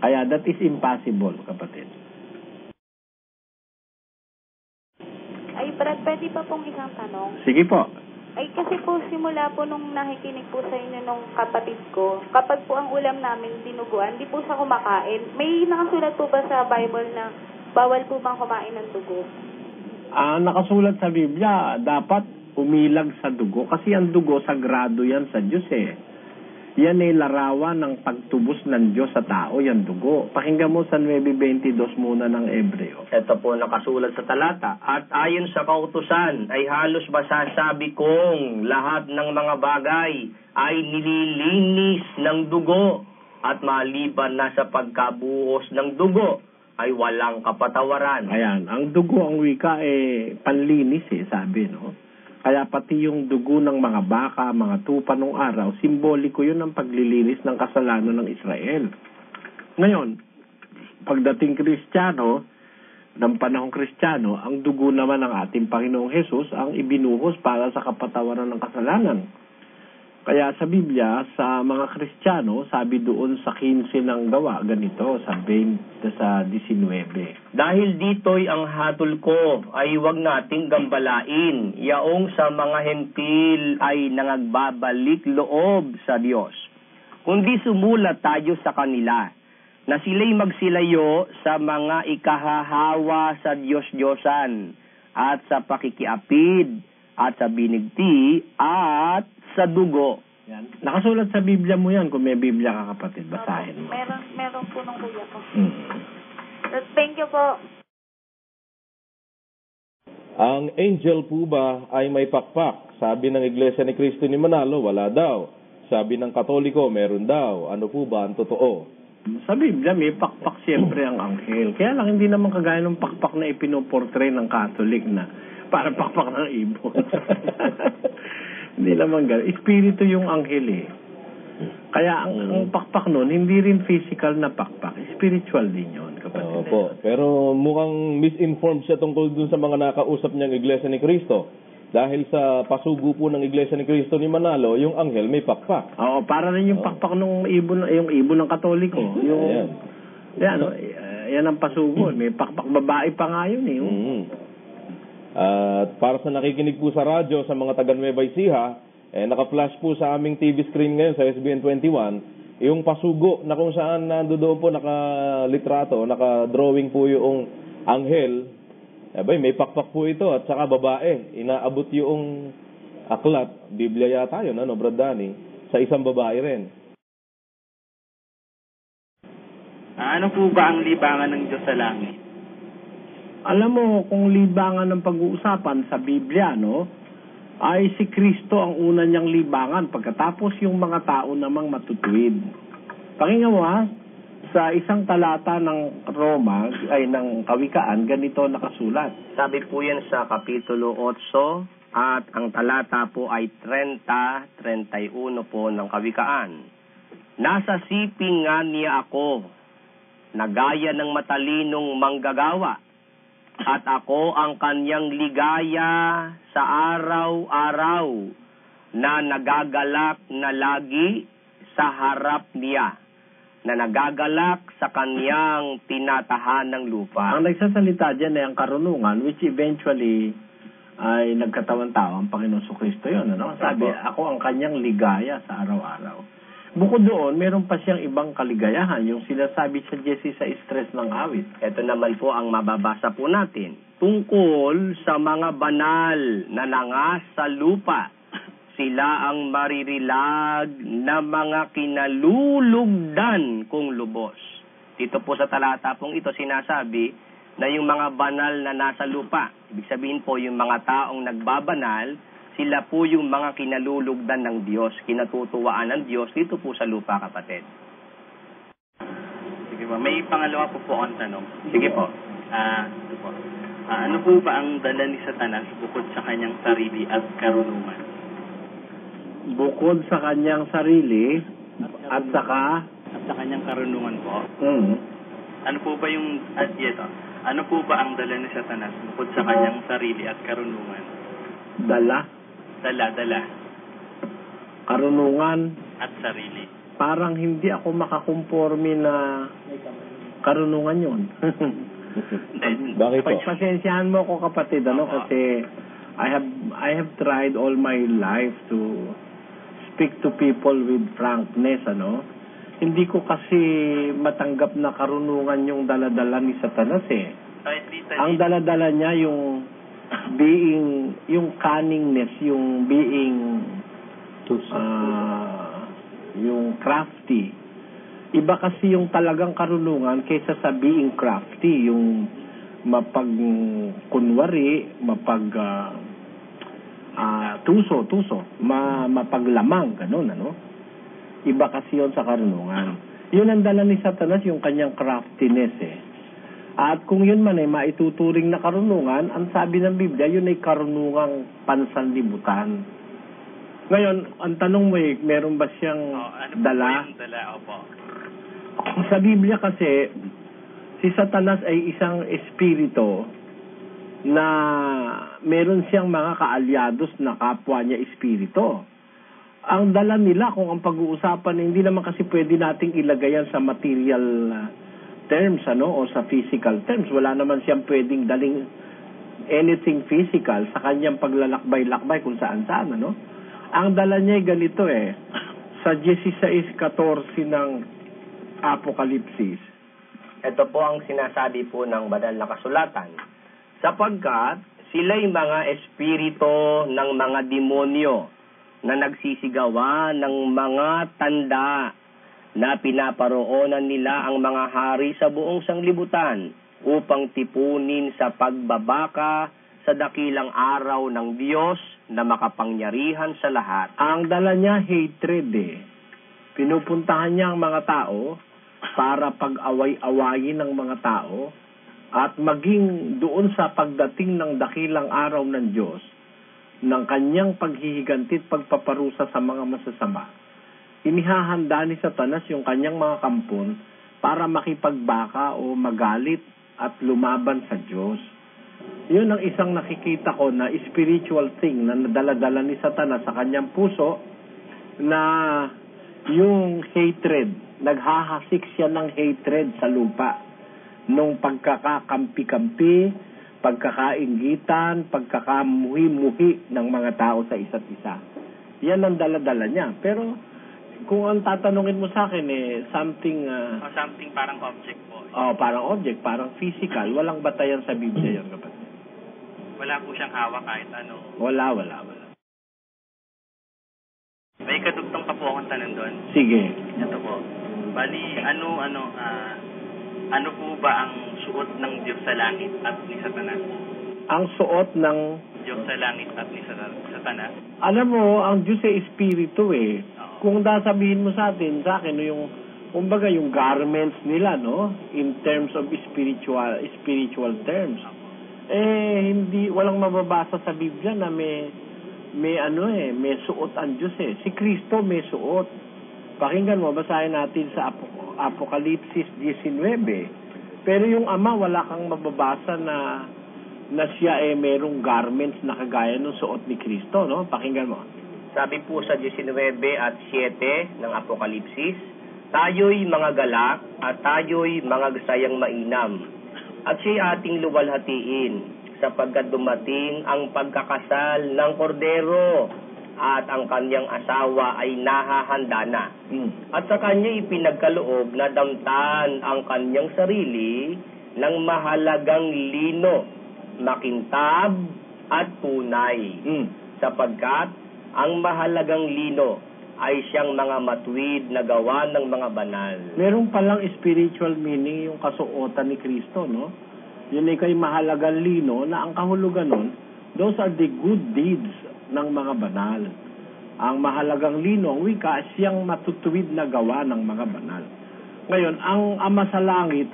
Kaya that is impossible, kapatid. Ay, Brad, pwede pa pong isang tanong? Sige po. Ay, kasi po simula po nung nakikinig po sa inyo nung kapatid ko, kapag po ang ulam namin dinuguan, di po siya kumakain. May nakasulat po ba sa Bible na bawal po bang kumain ng dugo? Nakasulat sa Biblia, dapat umilag sa dugo. Kasi ang dugo, sagrado yan sa Diyos Yan ay larawan ng pagtubos ng Diyos sa tao, yan dugo. Pakinggan mo sa 9:22 muna ng Ebreo. Ito po nakasulat sa talata. At ayon sa kautusan ay halos masasabi kong lahat ng mga bagay ay nililinis ng dugo at maliban na sa pagkabuhos ng dugo ay walang kapatawaran. Ayan, ang dugo, ang wika panlinis sabi, no? Kaya pati yung dugo ng mga baka, mga tupa nung araw, simboliko yun ng paglilinis ng kasalanan ng Israel. Ngayon, pagdating Kristiyano, ng panahong Kristiyano, ang dugo naman ng ating Panginoong Hesus ang ibinuhos para sa kapatawaran ng kasalanan. Kaya sa Biblia, sa mga Kristiyano, sabi doon sa 15 ng gawa, ganito, sa 19. Dahil dito'y ang hatol ko ay huwag nating gambalain, yaong sa mga hentil ay nangagbabalik loob sa Diyos. Kundi sumulat tayo sa kanila, na sila'y magsilayo sa mga ikahahawa sa Diyos-Diyosan, at sa pakikiapid, at sa binigti, at sa dugo. Yan. Nakasulat sa Biblia mo yan. Kung may Biblia ka, kapatid, basahin mo. Meron po nung kuya ko. Thank you po. Ang angel po ba ay may pakpak? Sabi ng Iglesia ni Cristo ni Manalo, wala daw. Sabi ng Katoliko, meron daw. Ano po ba ang totoo? Sa Biblia, may pakpak siyempre ang anghel. Kaya lang, hindi naman kagaya ng pakpak na ipinoportray ng Catholic na para pakpak ng ibon. Hindi naman gano'n. Espiritu yung anghel Kaya ang pakpak nun, hindi rin physical na pakpak. Spiritual din yun, kapatid. Opo. Pero mukhang misinformed siya tungkol dun sa mga nakausap niyang Iglesia ni Cristo. Dahil sa pasugo po ng Iglesia ni Cristo ni Manalo, yung anghel may pakpak. Oo, para rin yung pakpak ng ibon, yung ibon ng Katoliko. Yung, yan ang pasugo. May pakpak babae pa nga yun At para sa nakikinig po sa radyo, sa mga taga Nueva Ecija, naka-flash po sa aming TV screen ngayon sa SBN 21, yung pasugo na kung saan nandoon po naka-litrato, naka-drawing po yung anghel, abay, may pakpak po ito at saka babae. Inaabot yung aklat, Biblia yata yun, Brad Danny, sa isang babae rin. Ano po ba ang libangan ng Diyos sa langit? Alam mo, kung libangan ng pag-uusapan sa Biblia, no, ay si Kristo ang una niyang libangan, pagkatapos yung mga tao namang matutuwid. Pakinggan mo ha, sa isang talata ng Roma, ay ng Kawikaan, ganito nakasulat. Sabi po yan sa Kapitulo 8 at ang talata po ay 30-31 po ng Kawikaan. Nasa siping nga niya ako, na gaya ng matalinong manggagawa, at ako ang kanyang ligaya sa araw-araw na nagagalak na lagi sa harap niya, na nagagalak sa kanyang tinatahan ng lupa. Ang nagsasalita dyan ay ang karunungan, which eventually ay nagkatawan-tao ang Panginoon Kristo yun. Ano? Sabi, ako ang kanyang ligaya sa araw-araw. Bukod doon, meron pa siyang ibang kaligayahan, yung sinasabi sa Jesse sa stress ng awit. Ito naman po ang mababasa po natin. Tungkol sa mga banal na nangas sa lupa, sila ang maririlag na mga kinalulugdan kung lubos. Dito po sa talata pong ito sinasabi na yung mga banal na nasa lupa, ibig sabihin po yung mga taong nagbabanal, sila po yung mga kinalulugdan ng Diyos, kinatutuwaan ng Diyos dito po sa lupa, kapatid. Sige po, may pangalawa po akong tanong. Sige po. Ito po. Ano po ba ang dala ni Satanas bukod sa kanyang sarili at karunungan? Bukod sa kanyang sarili at saka sa kanyang karunungan po. Ano po ba yung ano po ba ang dala ni Satanas bukod sa kanyang sarili at karunungan? Dala. Karunungan. At sarili. Parang hindi ako makakomporme na karunungan yun. Bakit po? Pagpasensyahan mo ako, kapatid, kasi I have tried all my life to speak to people with frankness, Hindi ko kasi matanggap na karunungan yung daladala ni Satanas Ang daladala niya yung yung cunningness, yung yung crafty. Iba kasi yung talagang karunungan kaysa sa being crafty, yung mapagkunwari, mapaglamang, ganun, Iba kasi yun sa karunungan. Yun ang dala ni Satanas, yung kanyang craftiness, At kung yun man ay maituturing na karunungan, ang sabi ng Biblia, yun ay karunungang pansanlibutan. Ngayon, ang tanong mo meron ba siyang dala? Ano po yung dala? Opo. Sa Biblia kasi, si Satanas ay isang espiritu na meron siyang mga kaalyados na kapwa niya espiritu. Ang dala nila, kung ang pag-uusapan, hindi naman kasi pwede nating ilagayan sa material terms, o sa physical terms. Wala naman siyang pwedeng daling anything physical sa kanyang paglalakbay-lakbay kung saan-saan, Ang dala niya ay ganito, sa 16:14 ng Apokalipsis. Ito po ang sinasabi po ng banal na kasulatan. Sapagkat sila'y mga espiritu ng mga demonyo na nagsisigawan ng mga tanda na pinaparoonan nila ang mga hari sa buong sanglibutan upang tipunin sa pagbabaka sa dakilang araw ng Diyos na makapangyarihan sa lahat. Ang dala niya hatred Pinupuntahan niya ang mga tao para pag-away-awayin ng mga tao at maging doon sa pagdating ng dakilang araw ng Diyos ng kanyang paghihiganti at pagpaparusa sa mga masasama. Inihahanda ni Satanas yung kanyang mga kampon para makipagbaka o magalit at lumaban sa Diyos. Yun ang isang nakikita ko na spiritual thing na nadala-dala ni Satanas sa kanyang puso, na yung hatred, naghahasik siya ng hatred sa lupa. Nung pagkakakampi-kampi, pagkakainggitan, pagkakamuhi-muhi ng mga tao sa isa't isa. Yan ang dala-dala niya. Pero kung ang tatanungin mo sa akin something something parang object po. Parang object, parang physical, walang batayan sa Biblia 'yon, kapatid. Wala po siyang hawak kahit ano. Wala. May kadugtong pa po akong tanong doon. Sige. Ito po. Bali, ano po ba ang suot ng Diyos sa langit at ni Satanas? Ang suot ng Diyos sa langit at ni Satanas? Alam mo, ang Diyos ay espiritu Kung sabihin mo sa akin, yung, kumbaga, yung garments nila, no? In terms of spiritual terms. Hindi, walang mababasa sa Biblia na may suot ang Diyos Si Kristo may suot. Pakinggan mo, basahin natin sa Apokalipsis 19. Pero yung Ama, wala kang mababasa na siya merong garments na kagaya ng suot ni Kristo, no? Pakinggan mo. Sabi po sa 19:7 ng Apokalipsis, tayo'y mga galak at tayo'y mga gasayang mainam. At siya'y ating luwalhatiin sapagkat dumating ang pagkakasal ng kordero at ang kanyang asawa ay nahahanda na. At sa kanya ipinagkaloob na damtan ang kanyang sarili ng mahalagang lino, makintab at tunay. Sapagkat ang mahalagang lino ay siyang mga matuwid na gawa ng mga banal. Meron palang spiritual meaning yung kasuotan ni Kristo, no? Yun ay kay mahalagang lino na ang kahulugan nun, those are the good deeds ng mga banal. Ang mahalagang lino, ang wika, siyang matutuwid na gawa ng mga banal. Ngayon, ang Ama sa langit,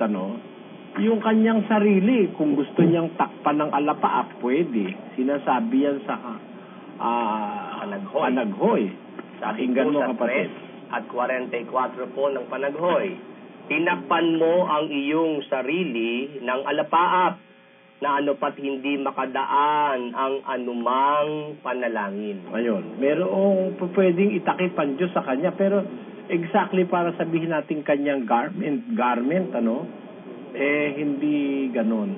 yung kanyang sarili, kung gusto niyang takpan ng alapaap, pwede. Sinasabi yan sa panaghoy. Pakinggan mo, kapatid. At 44 po ng panaghoy. Tinakpan mo ang iyong sarili ng alapaap na pat hindi makadaan ang anumang panalangin. Ayun. Merong pwedeng itakip ang Diyos sa kanya, pero exactly para sabihin natin kanyang garment, hindi ganon.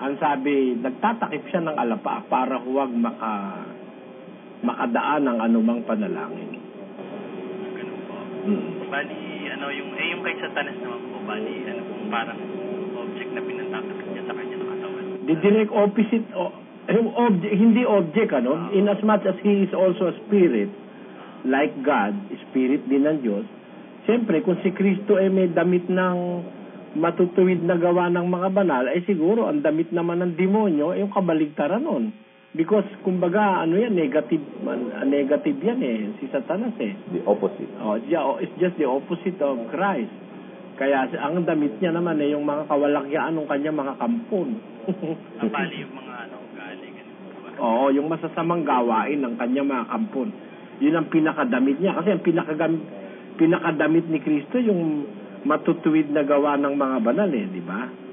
Ang sabi, nagtatakip siya ng alapaap para huwag makadaan ang anumang panalangin. Ganun po. Bali, yung kay Satanas naman po, kung parang object na pinantatakip niya sa kanya ng katawan. The direct opposite, hindi object, in as much as he is also a spirit, like God, spirit din ng Diyos. Siyempre, kung si Kristo may damit ng matutuwid na gawa ng mga banal, siguro ang damit naman ng demonyo yung kabaligtaran nun. Because, kumbaga, negative yan si Satanas The opposite. It's just the opposite of Christ. Kaya, ang damit niya naman yung mga kawalagyaan ng kanyang mga kampon. Napali yung mga ugali, ganun. Oo, yung masasamang gawain ng kanyang mga kampon. Yun ang pinakadamit niya. Kasi ang pinakadamit ni Kristo, yung matutuwid na gawa ng mga banal, di ba?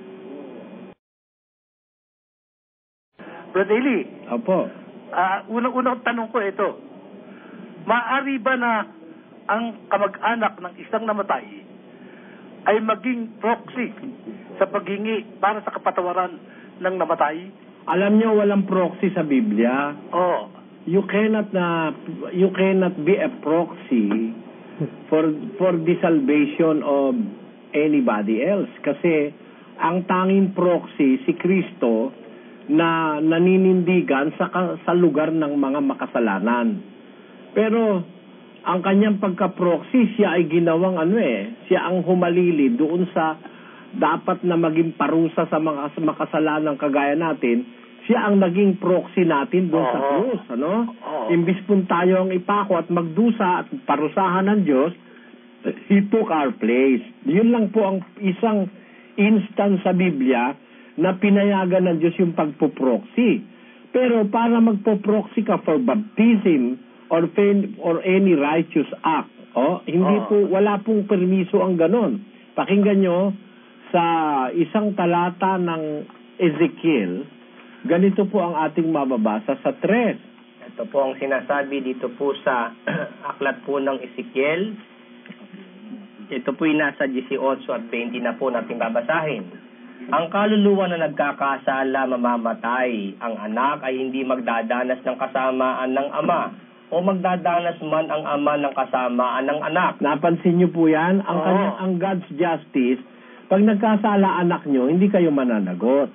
Brother Eli. Opo. Unang tanong ko ito. Maaari ba na ang kamag-anak ng isang namatay ay maging proxy sa paghingi para sa kapatawaran ng namatay? Alam niyo, walang proxy sa Biblia. You cannot be a proxy for the salvation of anybody else. Kasi ang tanging proxy si Kristo na naninindigan sa lugar ng mga makasalanan. Pero ang kanyang pagka-proxy, siya ay ginawang siya ang humalili doon sa dapat na maging parusa sa mga makasalanan kagaya natin. Siya ang naging proxy natin doon sa krus, Imbis pun tayo ang ipako at magdusa at parusahan ng Diyos, He took our place. Yun lang po ang isang instance sa Biblia na pinayagan ng Diyos yung pagpo-proxy. Pero para magpo-proxy ka for baptism or any righteous act, wala pong permiso ang ganon. Pakinggan nyo sa isang talata ng Ezekiel, ganito po ang ating mababasa sa 3. Ito po ang sinasabi dito po sa aklat po ng Ezekiel. Ito po yung nasa 18 at 20 na po natin babasahin. Ang kaluluwa na nagkakasala mamamatay. Ang anak ay hindi magdadanas ng kasamaan ng ama. o magdadanas man ang ama ng kasamaan ng anak. Napansin niyo po yan? Ang God's justice, pag nagkasala anak nyo, hindi kayo mananagot.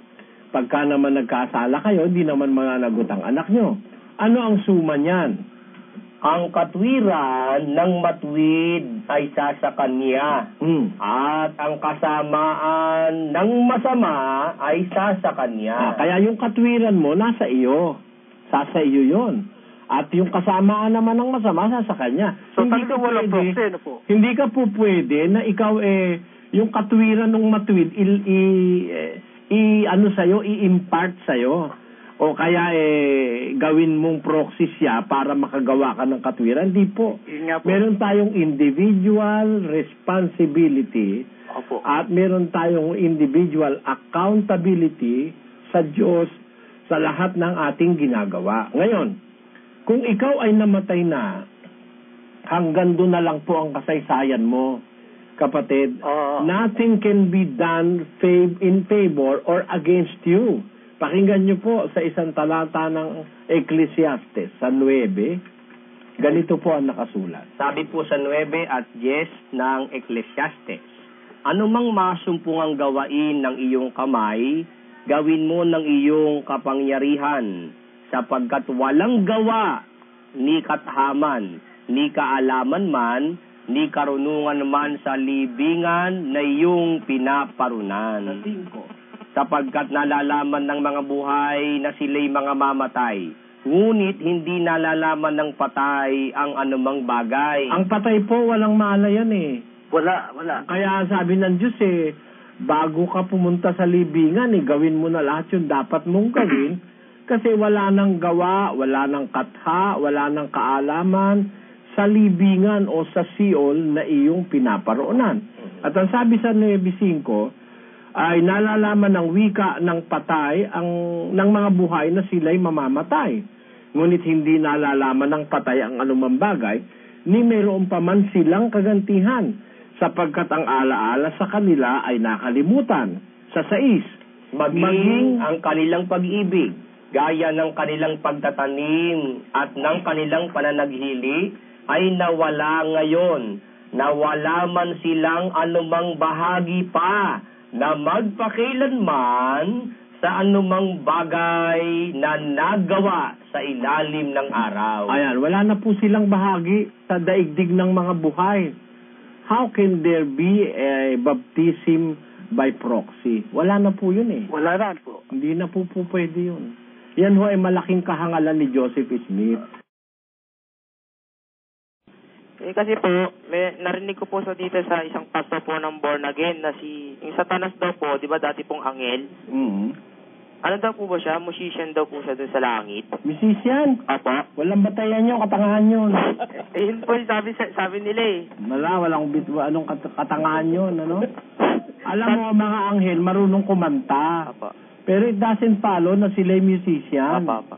Pagka naman nagkasala kayo, hindi naman mananagot ang anak nyo. Ano ang suma niyan? Ang katwiran ng matuwid ay sa kanya. At ang kasamaan ng masama ay sa kanya. Kaya yung katwiran mo, nasa iyo. Sa iyo yun. At yung kasamaan naman ng masama, sa kanya. So, talaga walang proxy, ano po? Hindi ka po pwede na ikaw yung katwiran ng matuwid, i-impart sa'yo. O kaya gawin mong proxy siya para makagawa ka ng katwiran. Hindi po. Meron tayong individual responsibility at meron tayong individual accountability sa Diyos sa lahat ng ating ginagawa. Ngayon, kung ikaw ay namatay na, hanggang doon na lang po ang kasaysayan mo, kapatid. Nothing can be done in favor or against you. Pakinggan niyo po sa isang talata ng Ecclesiastes, sa 9, ganito po ang nakasulat. Sabi po sa 9 at 10 ng Ecclesiastes, anumang masumpungang gawain ng iyong kamay, gawin mo ng iyong kapangyarihan, sapagkat walang gawa, ni kathaman, ni kaalaman man, ni karunungan man sa libingan na iyong pinaparunan. Sapagkat nalalaman ng mga buhay na sila'y mga mamatay, ngunit hindi nalalaman ng patay ang anumang bagay. Ang patay po, walang mala yan Wala. Kaya sabi ng Diyos bago ka pumunta sa libingan, gawin mo na lahat yung dapat mong gawin, kasi wala nang gawa, wala nang katha, wala nang kaalaman sa libingan o sa Sheol na iyong pinaparoonan. At ang sabi sa 9:5, ay nalalaman ng wika ng patay ng mga buhay na sila'y mamamatay. Ngunit hindi nalalaman ng patay ang anumang bagay, ni mayroon pa man silang kagantihan, sapagkat ang alaala sa kanila ay nakalimutan. Sa 6, maging ang kanilang pag-ibig, gaya ng kanilang pagtatanim at ng kanilang pananaghili, ay nawala ngayon. Nawala man silang anumang bahagi pa, na magpakilanman sa anumang bagay na nagawa sa ilalim ng araw. Ayan, wala na po silang bahagi sa daigdig ng mga buhay. How can there be a baptism by proxy? Wala na po yun Wala na po. Hindi na po pwede yun. Yan ho ay malaking kahangalan ni Joseph Smith. Kasi po, narinig ko po dito sa isang pastor po ng born again na yung Satanas daw po, di ba dati pong angel? Ano daw po ba siya? Musician daw po siya dun sa langit. Musician? Apa? Walang batayan yun, katangahan yun. Yun po sabi nila walang anong katangahan yun, ano? Alam mo, mga anghel, marunong kumanta. Apa. Pero it doesn't follow na sila'y musician. Apa.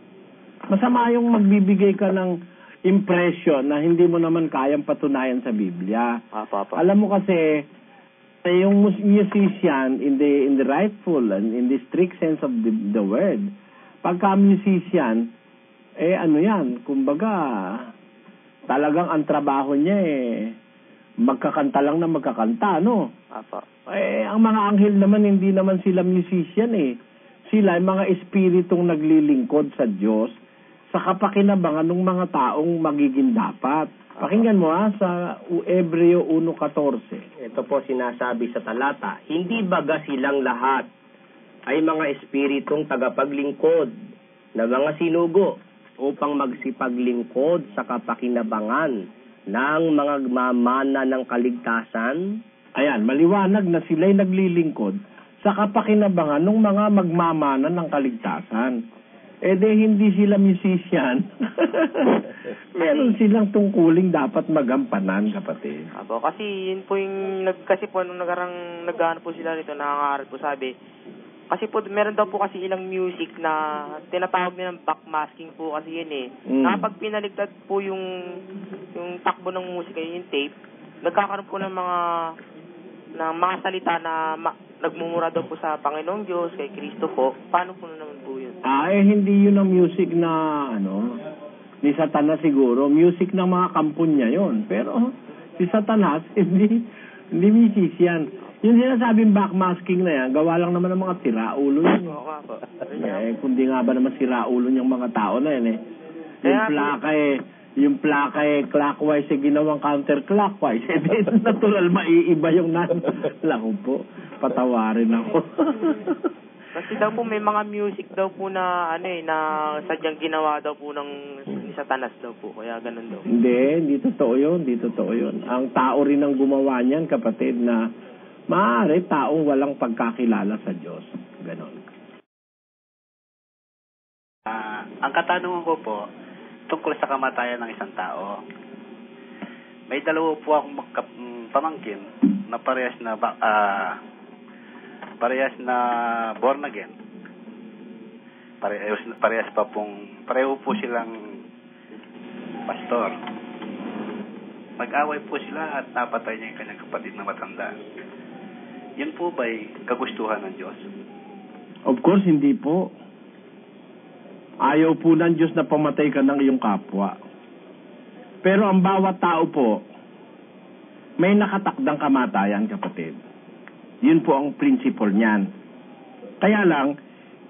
Masama yung magbibigay ka ng impression na hindi mo naman kayang patunayan sa Biblia. Apa. Alam mo kasi, yung musician in the rightful and in the strict sense of the word, pagka musician, ano yan, kumbaga, talagang ang trabaho niya magkakanta lang na magkakanta, no? Apa. Ang mga anghel naman, hindi naman sila musician Sila ay mga espiritong naglilingkod sa Diyos sa kapakinabangan ng mga taong magiging dapat. Pakinggan mo sa Hebreo 1:14. Ito po sinasabi sa talata, hindi baga silang lahat ay mga espiritong tagapaglingkod na mga sinugo upang magsipaglingkod sa kapakinabangan ng mga mamana ng kaligtasan? Ayan, maliwanag na sila'y naglilingkod sa kapakinabangan ng mga magmamana ng kaligtasan. Hindi sila musician. Meron silang tungkuling dapat magampanan, kapatid. Apo, kasi yun po yung, kasi po nung naghahanap po sila rito, nakakaral po sabi, kasi po meron daw po kasi ilang music na tinatawag nilang backmasking po kasi yun Kapag pinaligtad po yung takbo ng musika, yung tape, nagkakaroon po ng mga salita na nagmumura daw po sa Panginoong Diyos, kay Kristo po. Paano po naman po yun? Hindi yun ang music na, ni Si Satanas siguro, music ng mga kampon niya yon. Pero si Satanas, hindi misis yan. Yung sinasabing backmasking na yan, gawa lang naman ng mga siraulo yun. Kundi nga ba naman siraulo niyang mga tao na yan Yung plaka clockwise ginawang counterclockwise. Natural maiiba yung Naku po, patawarin ako. Kasi daw po may mga music daw po na na sadyang ginawa daw po ng Satanas daw po, kaya ganun daw. Hindi totoo yun. Ang tao rin ang gumawa niyan, kapatid, na maaari taong walang pagkakilala sa Diyos. Ganon. Ang katanungan ko po, tungkol sa kamatayan ng isang tao. May dalawa po akong pamangkin na parehas na born again. Pareho po silang pastor. Mag-away po sila at napatay niya yung kanyang kapatid na matanda. Yun po ba'y kagustuhan ng Diyos? Of course, hindi po. Ayaw po ng Diyos na pamatay ka ng iyong kapwa. Pero ang bawat tao po, may nakatakdang kamatayan, kapatid. Yun po ang principle niyan. Kaya lang,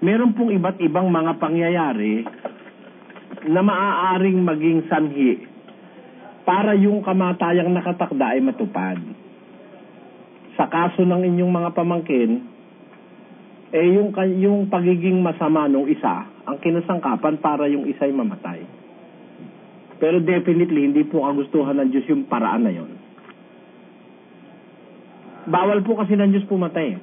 meron pong iba't ibang mga pangyayari na maaaring maging sanhi para yung kamatayang nakatakda ay matupad. Sa kaso ng inyong mga pamangkin, yung pagiging masama ng isa, ang kinasangkapan para yung isa ay mamatay. Pero definitely, hindi po kagustuhan ng Diyos yung paraan na yon. Bawal po kasi ng Diyos pumatay.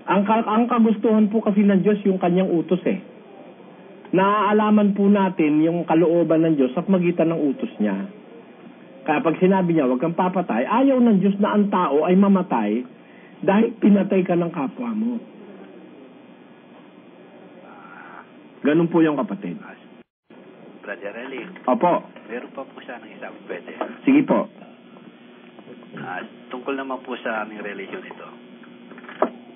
Ang kagustuhan po kasi ng Diyos yung kanyang utos Naaalaman po natin yung kalooban ng Diyos sa magitan ng utos niya. Kaya pag sinabi niya, huwag kang papatay, ayaw ng Diyos na ang tao ay mamatay dahil pinatay ka ng kapwa mo. Ganun po yung kapatid. Brother Eli. Opo. Meron pa po siya ng isang pwede. Sige po. Tungkol naman po sa aming religion ito.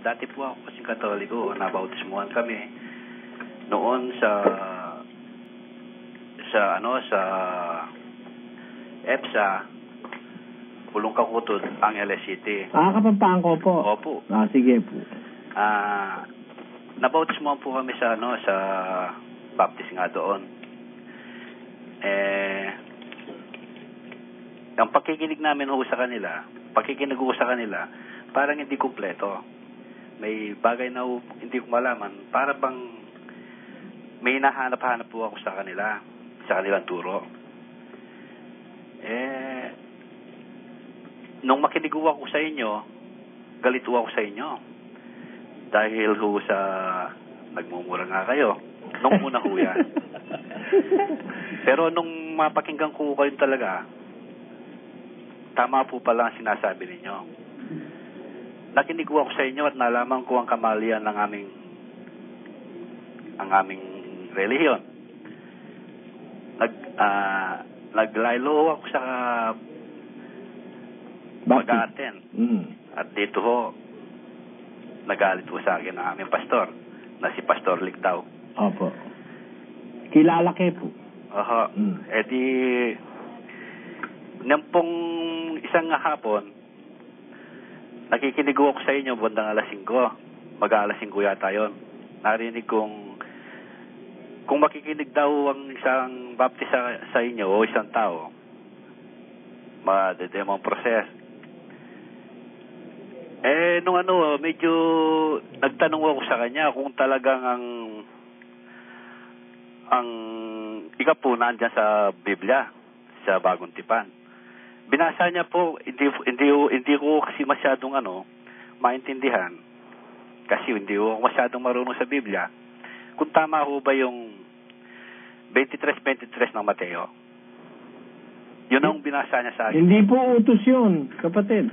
Dati po ako kasing Katoliko, nabautismuhan kami noon sa EPSA, Pulong Kakutod, Angeles City. Kapampangan ko po. Opo. Sige po. Nabautismuhan po kami sa Baptist nga doon. Ang pakikinig namin sa kanila, parang hindi kumpleto. May bagay na hindi ko malaman, para bang may hinahanap-hanap po ako sa kanilang turo. Nung makinig ako sa inyo, galit ako sa inyo. Dahil sa nagmumura nga kayo. Nung una yan. Pero nung mapakinggan ko kayo talaga, tama po pala ang sinasabi ninyo. Nakinig ako sa inyo at nalaman ko ang kamalian ng aming relihiyon. Naglaylo ako sa Pag-aten. At dito nagalit po sa akin ang aming pastor, na si Pastor Ligtaw. Opo. Kilala kayo po. Nang pong isang hapon, nakikinig ako sa inyo bandang alas 5. Mag-alas 5 yata yun. Narinig kung makikinig daw ang isang baptist sa inyo o isang tao, madedemong process. Nung medyo nagtanong ako sa kanya kung talagang ang ika po nandiyan sa Biblia, sa Bagong Tipan. Binasa niya po, hindi ko kasi masyadong maintindihan. Kasi hindi ko masyadong marunong sa Biblia. Kung tama ho ba yung 23:23 ng Mateo? Yun ang binasa niya sa akin. Hindi po utos yun, kapatid.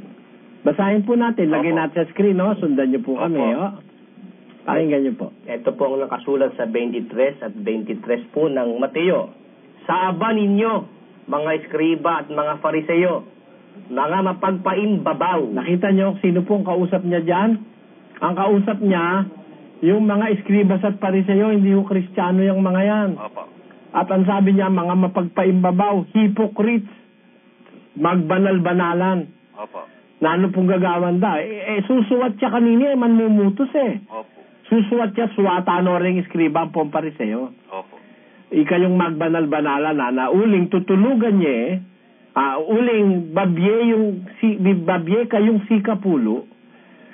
Basahin po natin. Lagyan natin sa screen, Sundan niyo po kami, Pakinggan niyo po. Ito po ang nakasulat sa 23 at 23 po ng Mateo. Sa aba ninyo, mga eskriba at mga fariseyo, mga mapagpaimbabaw. Nakita niyo sino pong kausap niya dyan? Ang kausap niya, yung mga eskribas at fariseyo, hindi ko Kristiyano yung mga yan. Opo. At ang sabi niya, mga mapagpaimbabaw, hypocrites, magbanal-banalan. Opo. Na ano pong gagawan da? Susuwat siya kanina, manmumutos Opo. Susuwat siya, suwatano ring iskriba ang pompariseo. Opo. Ika yung magbanal-banalan na uling tutulugan niya uling babye kayong si Kapulo,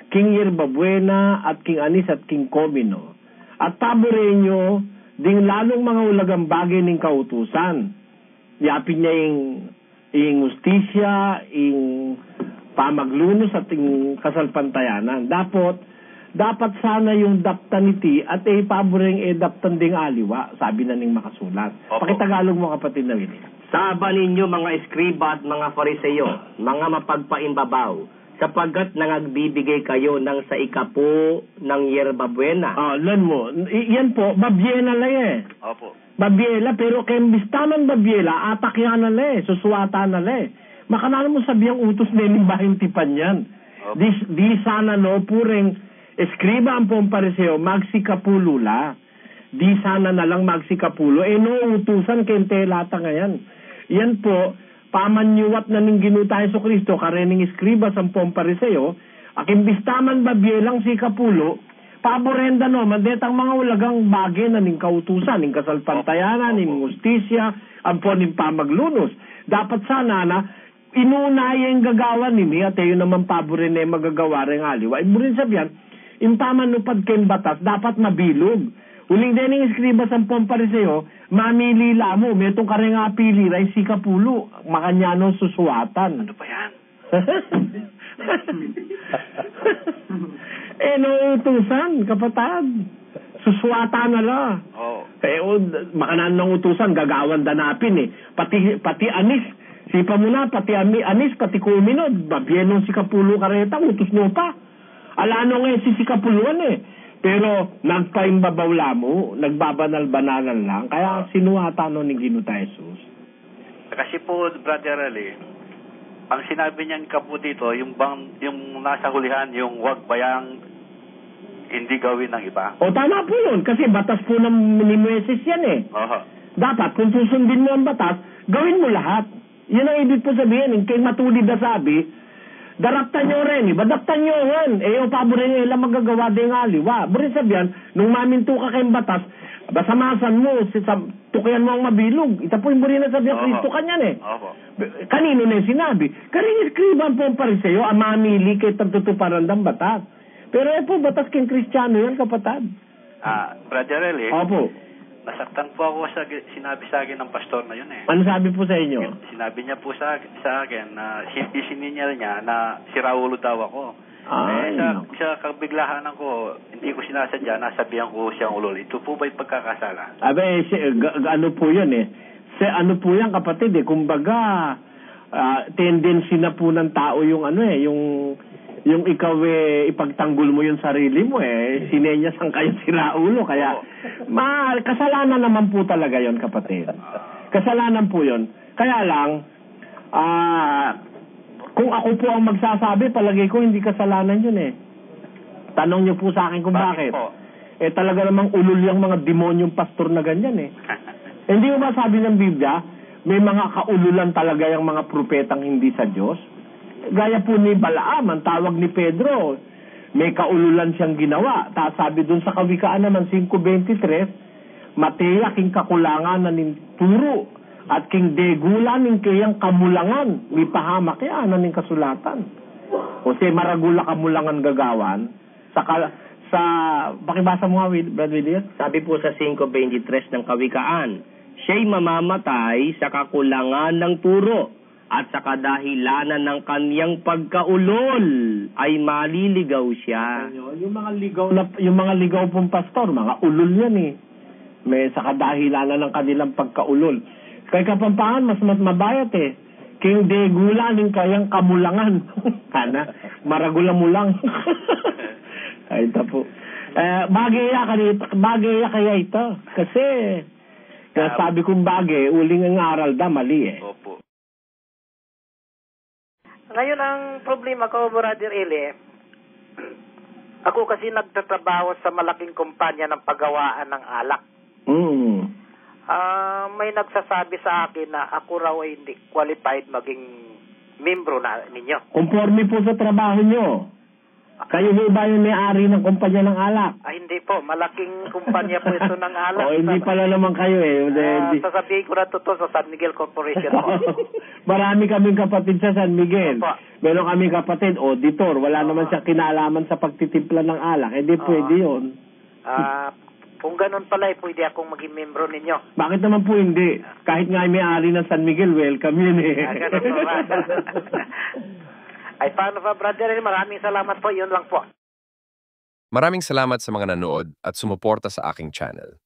King Yerbabuena at King Anis at King Comino. At taburenyo ding lalong mga ulagang bagay ng kautusan. Yapin niya yung justisya, yung pamaglunos at yung kasalpantayanan. Dapat sana yung daptaniti at paboreng daptan ding aliwa, sabi na ning makasulat. Pakitagalog mo kapatid na Willie. Saba ninyo mga eskriba at mga fariseyo, mga mapagpaimbabaw, sapagkat nangagbibigay kayo ng sa ikapo ng yerbabuena. Lan mo. Yan po, babyela lang Opo. Babyela, pero kembistaman babyela, atakyan na susuwata na Makanalan mo sabihang utos na yung tipan yan. Di sana pureng eskriba ang pompariseo, magsikapulo la. Di sana na lang magsikapulo. Utusan kente lata ngayon. Yan po, pamanyuwat na ning ginutay sa Kristo, karening eskriba sa pompariseo, akimbistaman babyelang si Kapulo, paborenda mandetang mga ulagang bagay na ning kautusan, ning kasalpantayanan, ning justisya, ampon ning pamaglunos. Dapat sana na inunay ang gagawa nini at yun naman paborin na magagawa rin aliwa. Iburin sabihan, impamanupad kayong batas, dapat mabilog. Uling din yung eskriba sa pompariseo, mamili mo, metong kareng apili, ray si Kapulo, makanyano susuwatan. Ano ba yan? Utusan, kapatad. Susuwatan na la. Makanan ng utusan, gagawan danapin Pati Anis, sipa mo na, pati Anis, pati Comino, babyenong si Kapulo kareta, utos mo pa. Alano nga si Kapuluan Pero nagpaimbabaw mo, nagbabanal-banalan lang, kaya sinuwata ni Ginuta Jesus. Kasi po, Brother Ali, ang sinabi niyan kapo dito, yung nasa hulihan, yung wag bayang hindi gawin ng iba. Tama po yun, kasi batas po ng Moises yan Dapat, kung susundin mo ang batas, gawin mo lahat. Yun ang ibig po sabihin, kay matulid na sabi, daraptan nyo rin, badaptan nyo yan. Paborin nyo ilang magagawa din ng aliwa. Burin sabihan, nung maminto ka kayong batas, basamasan mo, tukayan mo ang mabilog. Ita po yung burin na sabihan, Kristo kanyan Kanino na yung sinabi? Karing iskriban po ang pariseo, ang mamili kay tagtutuparan ng batas. Pero po, batas kayong Kristiyano yan, kapatad. Brother Eli, Opo. Nasaktan po ako sa sinabi sa akin ng pastor na yun Ano sabi po sa inyo? Sinabi niya po sa akin na isininyal niya na si Raulo daw ako. Sa kabiglahanan ko, hindi ko sinasadya, nasabihan ko siyang ulol. Ito po ba'y pagkakasala? Ano po yun ano po yan kapatid kumbaga, tendency na po ng tao yung yung ikaw ipagtanggol mo yung sarili mo sinenyas ang kayo si Raulo kaya kasalanan naman po talaga yon kapatid. Kasalanan po yon. Kaya lang kung ako po ang magsasabi, palagay ko hindi kasalanan yun Tanong niyo po sa akin kung bakit. Talaga namang ulul yung mga demonyong pastor na ganyan Hindi mo ba sabi ng Biblia, may mga kaululan talaga yung mga propetang hindi sa Diyos? Gaya po ni Balaam, ang tawag ni Pedro, may kaululan siyang ginawa. Sabi dun sa Kawikaan naman 5:23, Mateya king kakulangan na ning turo at king degula ning kayang kamulangan may pahamak yan ning kasulatan. Kasi maragula kamulangan gagawan sa pakibasa mo nga, Brad William? Sabi po sa 5:23 ng Kawikaan, siya'y mamamatay sa kakulangan ng turo at sa kadahilanan ng kaniyang pagkaulol ay maliligaw siya. Yung mga ligaw pong pastor, mga ulol yan May sa kadahilanan ng kanilang pagkaulol. Kay Kapampangan, mas mabayat King degula ning kayang kamulangan. Maragula mo lang. Ay, ito po. Bagay kaya ito. Kasi, sabi kong bagay, uling ang aral da, mali Opo. Ngayon ang problema ko, Brother Eli, ako kasi nagtatrabaho sa malaking kumpanya ng paggawaan ng alak. may nagsasabi sa akin na ako raw ay hindi qualified maging membro na ninyo. Conforme po sa trabaho nyo. Kayo ba yung may-ari ng kumpanya ng alak? Hindi po, malaking kumpanya po ito ng alak. Hindi pala naman kayo eh. Sasabihin ko na totoo sa San Miguel Corporation po. Marami kaming kapatid sa San Miguel. Opo. Meron kaming kapatid, auditor. Wala naman siya kinalaman sa pagtitimpla ng alak. Hindi pwede yun. Kung ganun pala, pwede akong maging membro ninyo. Bakit naman po hindi? Kahit nga may-ari ng San Miguel, welcome yun eh. Ganun po ba? Ay, paano pa, brother? Maraming salamat po. Yun lang po. Maraming salamat sa mga nanood at sumuporta sa aking channel.